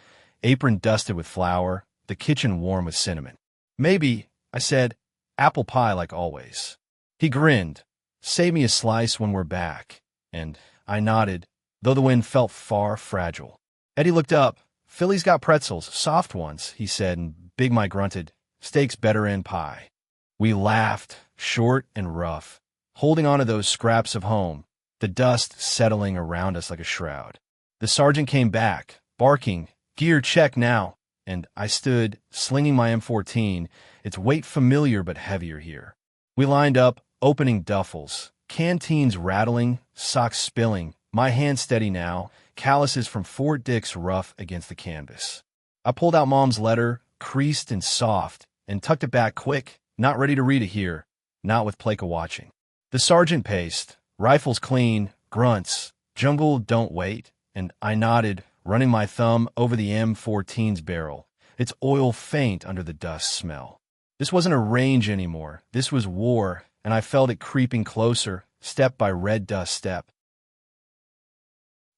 apron dusted with flour, the kitchen warm with cinnamon. "Maybe," I said, "apple pie like always." He grinned. "Save me a slice when we're back." And I nodded, though the wind felt far fragile. Eddie looked up. "Philly's got pretzels, soft ones," he said, and Big Mike grunted, "Steak's better in pie." We laughed, short and rough, holding on to those scraps of home, the dust settling around us like a shroud. The sergeant came back, barking, "Gear check now," and I stood, slinging my M14, its weight familiar but heavier here. We lined up, opening duffels, canteens rattling, socks spilling, my hand steady now, calluses from Fort Dix rough against the canvas. I pulled out Mom's letter, creased and soft, and tucked it back quick, not ready to read it here, not with Pleiku watching. The sergeant paced, rifles clean, grunts, "Jungle don't wait," and I nodded, running my thumb over the M14's barrel, its oil faint under the dust smell. This wasn't a range anymore, this was war, and I felt it creeping closer, step by red dust step.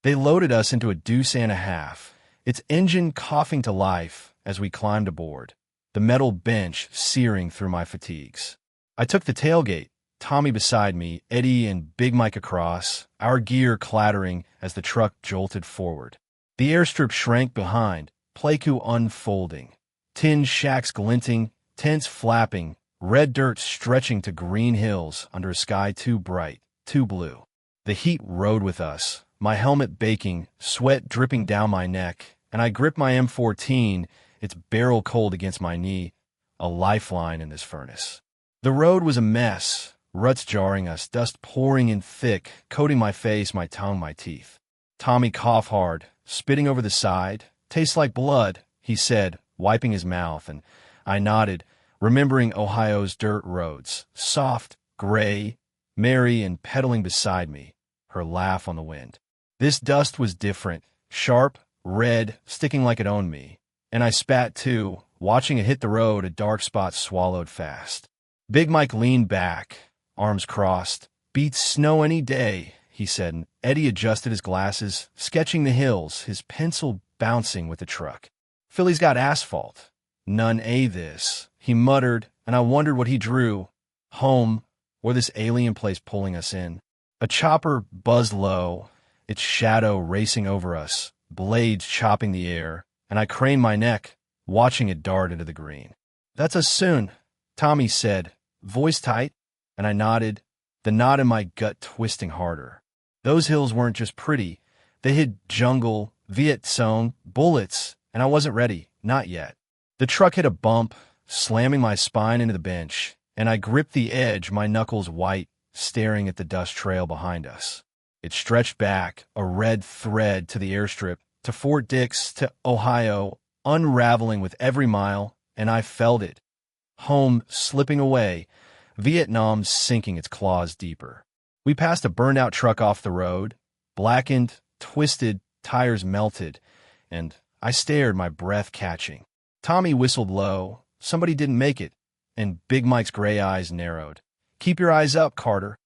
They loaded us into a Deuce and a half, its engine coughing to life as we climbed aboard, the metal bench searing through my fatigues. I took the tailgate, Tommy beside me, Eddie and Big Mike across, our gear clattering as the truck jolted forward. The airstrip shrank behind, Pleiku unfolding, tin shacks glinting, tents flapping, red dirt stretching to green hills under a sky too bright, too blue. The heat rode with us, my helmet baking, sweat dripping down my neck, and I gripped my M14, its barrel cold against my knee, a lifeline in this furnace. The road was a mess, ruts jarring us, dust pouring in thick, coating my face, my tongue, my teeth. Tommy coughed hard, spitting over the side. "Tastes like blood," he said, wiping his mouth, and I nodded, remembering Ohio's dirt roads, soft, gray, Mary and pedaling beside me, her laugh on the wind. This dust was different, sharp, red, sticking like it owned me, and I spat too, watching it hit the road, a dark spot swallowed fast. Big Mike leaned back, arms crossed. "Beats snow any day," he said, and Eddie adjusted his glasses, sketching the hills, his pencil bouncing with the truck. "Philly's got asphalt. None this," he muttered, and I wondered what he drew. Home, or this alien place pulling us in. A chopper buzzed low, its shadow racing over us, blades chopping the air, and I craned my neck, watching it dart into the green. "That's us soon," Tommy said, voice tight, and I nodded, the knot in my gut twisting harder. Those hills weren't just pretty. They hid jungle, Viet Cong, bullets, and I wasn't ready, not yet. The truck hit a bump, slamming my spine into the bench, and I gripped the edge, my knuckles white, staring at the dust trail behind us. It stretched back, a red thread to the airstrip, to Fort Dix, to Ohio, unraveling with every mile, and I felt it. Home slipping away, Vietnam sinking its claws deeper. We passed a burned-out truck off the road, blackened, twisted, tires melted, and I stared, my breath catching. Tommy whistled low. Somebody didn't make it, and Big Mike's gray eyes narrowed. "Keep your eyes up, Carter."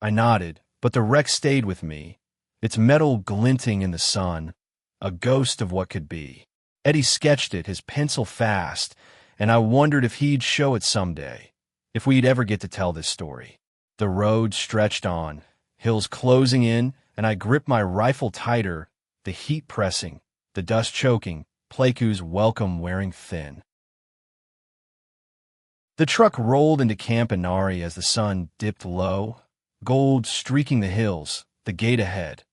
I nodded, but the wreck stayed with me, its metal glinting in the sun, a ghost of what could be. Eddie sketched it, his pencil fast, and I wondered if he'd show it someday, if we'd ever get to tell this story. The road stretched on, hills closing in, and I gripped my rifle tighter, the heat pressing, the dust choking, Pleiku's welcome wearing thin. The truck rolled into Camp Inari as the sun dipped low, gold streaking the hills, the gate ahead,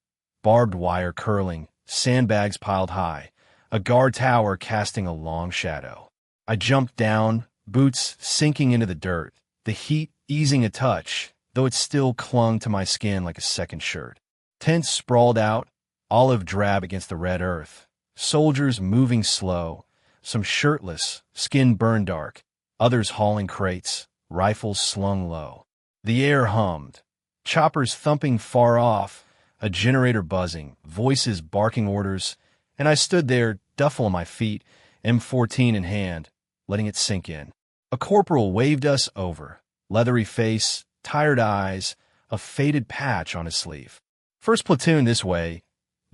barbed wire curling, sandbags piled high, a guard tower casting a long shadow. I jumped down, boots sinking into the dirt, the heat easing a touch, though it still clung to my skin like a second shirt. Tents sprawled out, olive drab against the red earth, soldiers moving slow, some shirtless, skin burned dark, others hauling crates, rifles slung low. The air hummed, choppers thumping far off, a generator buzzing, voices barking orders, and I stood there, duffel on my feet, M14 in hand, letting it sink in. A corporal waved us over, leathery face, tired eyes, a faded patch on his sleeve. "First platoon this way.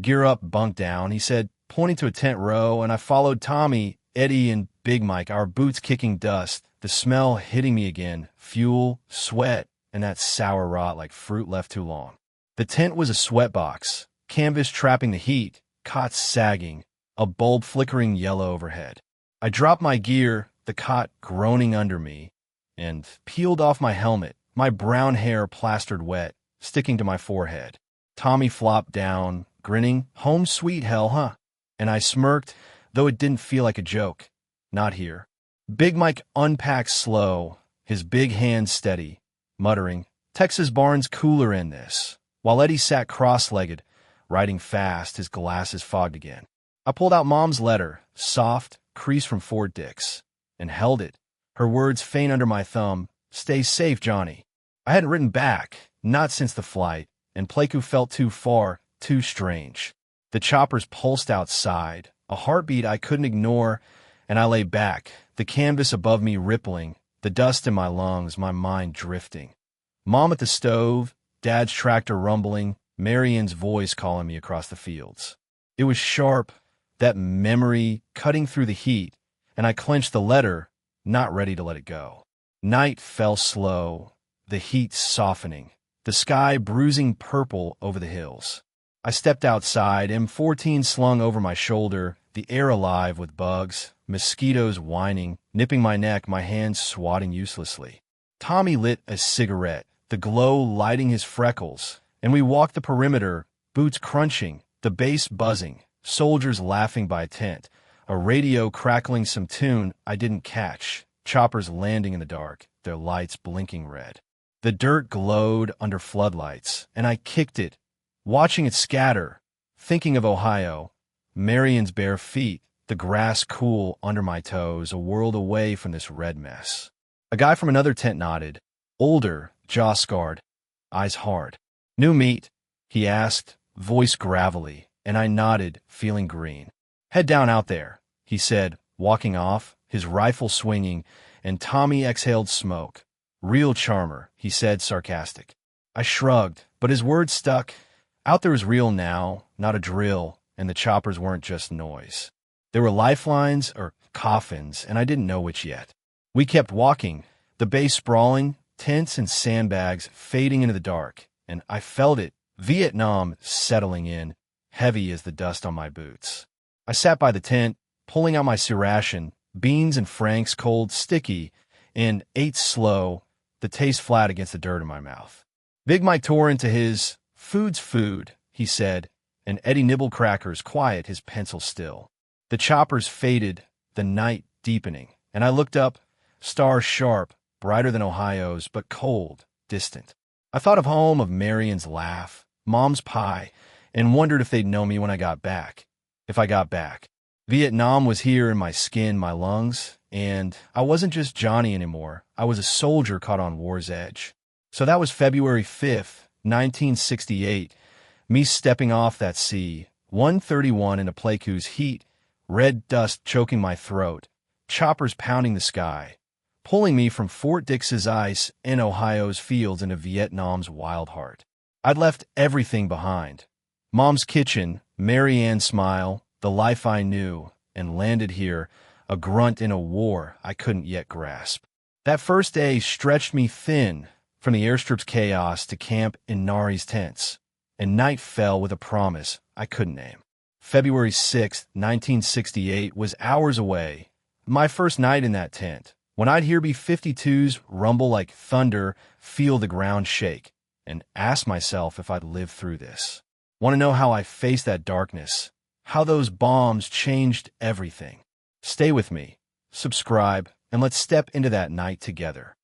Gear up, bunk down," he said, pointing to a tent row, and I followed Tommy, Eddie, and Big Mike, our boots kicking dust, the smell hitting me again, fuel, sweat, and that sour rot like fruit left too long. The tent was a sweatbox, canvas trapping the heat, cots sagging, a bulb flickering yellow overhead. I dropped my gear, the cot groaning under me, and peeled off my helmet, my brown hair plastered wet, sticking to my forehead. Tommy flopped down, grinning, "Home sweet hell, huh?" And I smirked, though it didn't feel like a joke. Not here. Big Mike unpacked slow, his big hands steady, muttering, "Texas barn's cooler in this," while Eddie sat cross-legged, writing fast, his glasses fogged again. I pulled out Mom's letter, soft, creased from Fort Dix, and held it, her words faint under my thumb, "Stay safe, Johnny." I hadn't written back, not since the flight, and Pleiku felt too far, too strange. The choppers pulsed outside, a heartbeat I couldn't ignore, and I lay back, the canvas above me rippling, the dust in my lungs, my mind drifting. Mom at the stove, Dad's tractor rumbling, Marian's voice calling me across the fields. It was sharp, that memory cutting through the heat, and I clenched the letter, not ready to let it go. Night fell slow, the heat softening, the sky bruising purple over the hills. I stepped outside, M14 slung over my shoulder, the air alive with bugs, mosquitoes whining, nipping my neck, my hands swatting uselessly. Tommy lit a cigarette, the glow lighting his freckles, and we walked the perimeter, boots crunching, the bass buzzing, soldiers laughing by tent, a radio crackling some tune I didn't catch, choppers landing in the dark, their lights blinking red. The dirt glowed under floodlights, and I kicked it, watching it scatter, thinking of Ohio, Marion's bare feet, the grass cool under my toes, a world away from this red mess. A guy from another tent nodded, older, jaw scarred, eyes hard. "New meat?" he asked, voice gravelly, and I nodded, feeling green. "Head down out there," he said, walking off, his rifle swinging, and Tommy exhaled smoke. "Real charmer," he said, sarcastic. I shrugged, but his words stuck. Out there was real now, not a drill, and the choppers weren't just noise. There were lifelines or coffins, and I didn't know which yet. We kept walking, the bay sprawling, tents and sandbags fading into the dark, and I felt it, Vietnam, settling in, heavy as the dust on my boots. I sat by the tent, pulling out my ration, beans and franks cold, sticky, and ate slow, the taste flat against the dirt in my mouth. Big Mike tore into his, "Food's food," he said, and Eddie nibbled crackers, quiet, his pencil still. The choppers faded, the night deepening, and I looked up, stars sharp, brighter than Ohio's, but cold, distant. I thought of home, of Marion's laugh, Mom's pie, and wondered if they'd know me when I got back. If I got back. Vietnam was here in my skin, my lungs, and I wasn't just Johnny anymore. I was a soldier caught on war's edge. So that was February 5th, 1968, me stepping off that sea, 1:31 in a Pleiku's heat, red dust choking my throat, choppers pounding the sky, pulling me from Fort Dix's ice and Ohio's fields into Vietnam's wild heart. I'd left everything behind. Mom's kitchen, Mary Ann's smile, the life I knew, and landed here, a grunt in a war I couldn't yet grasp. That first day stretched me thin, from the airstrip's chaos to camp in Nari's tents, and night fell with a promise I couldn't name. February 6th, 1968 was hours away, my first night in that tent, when I'd hear B-52s rumble like thunder, feel the ground shake, and ask myself if I'd live through this. Want to know how I faced that darkness, how those bombs changed everything? Stay with me, subscribe, and let's step into that night together.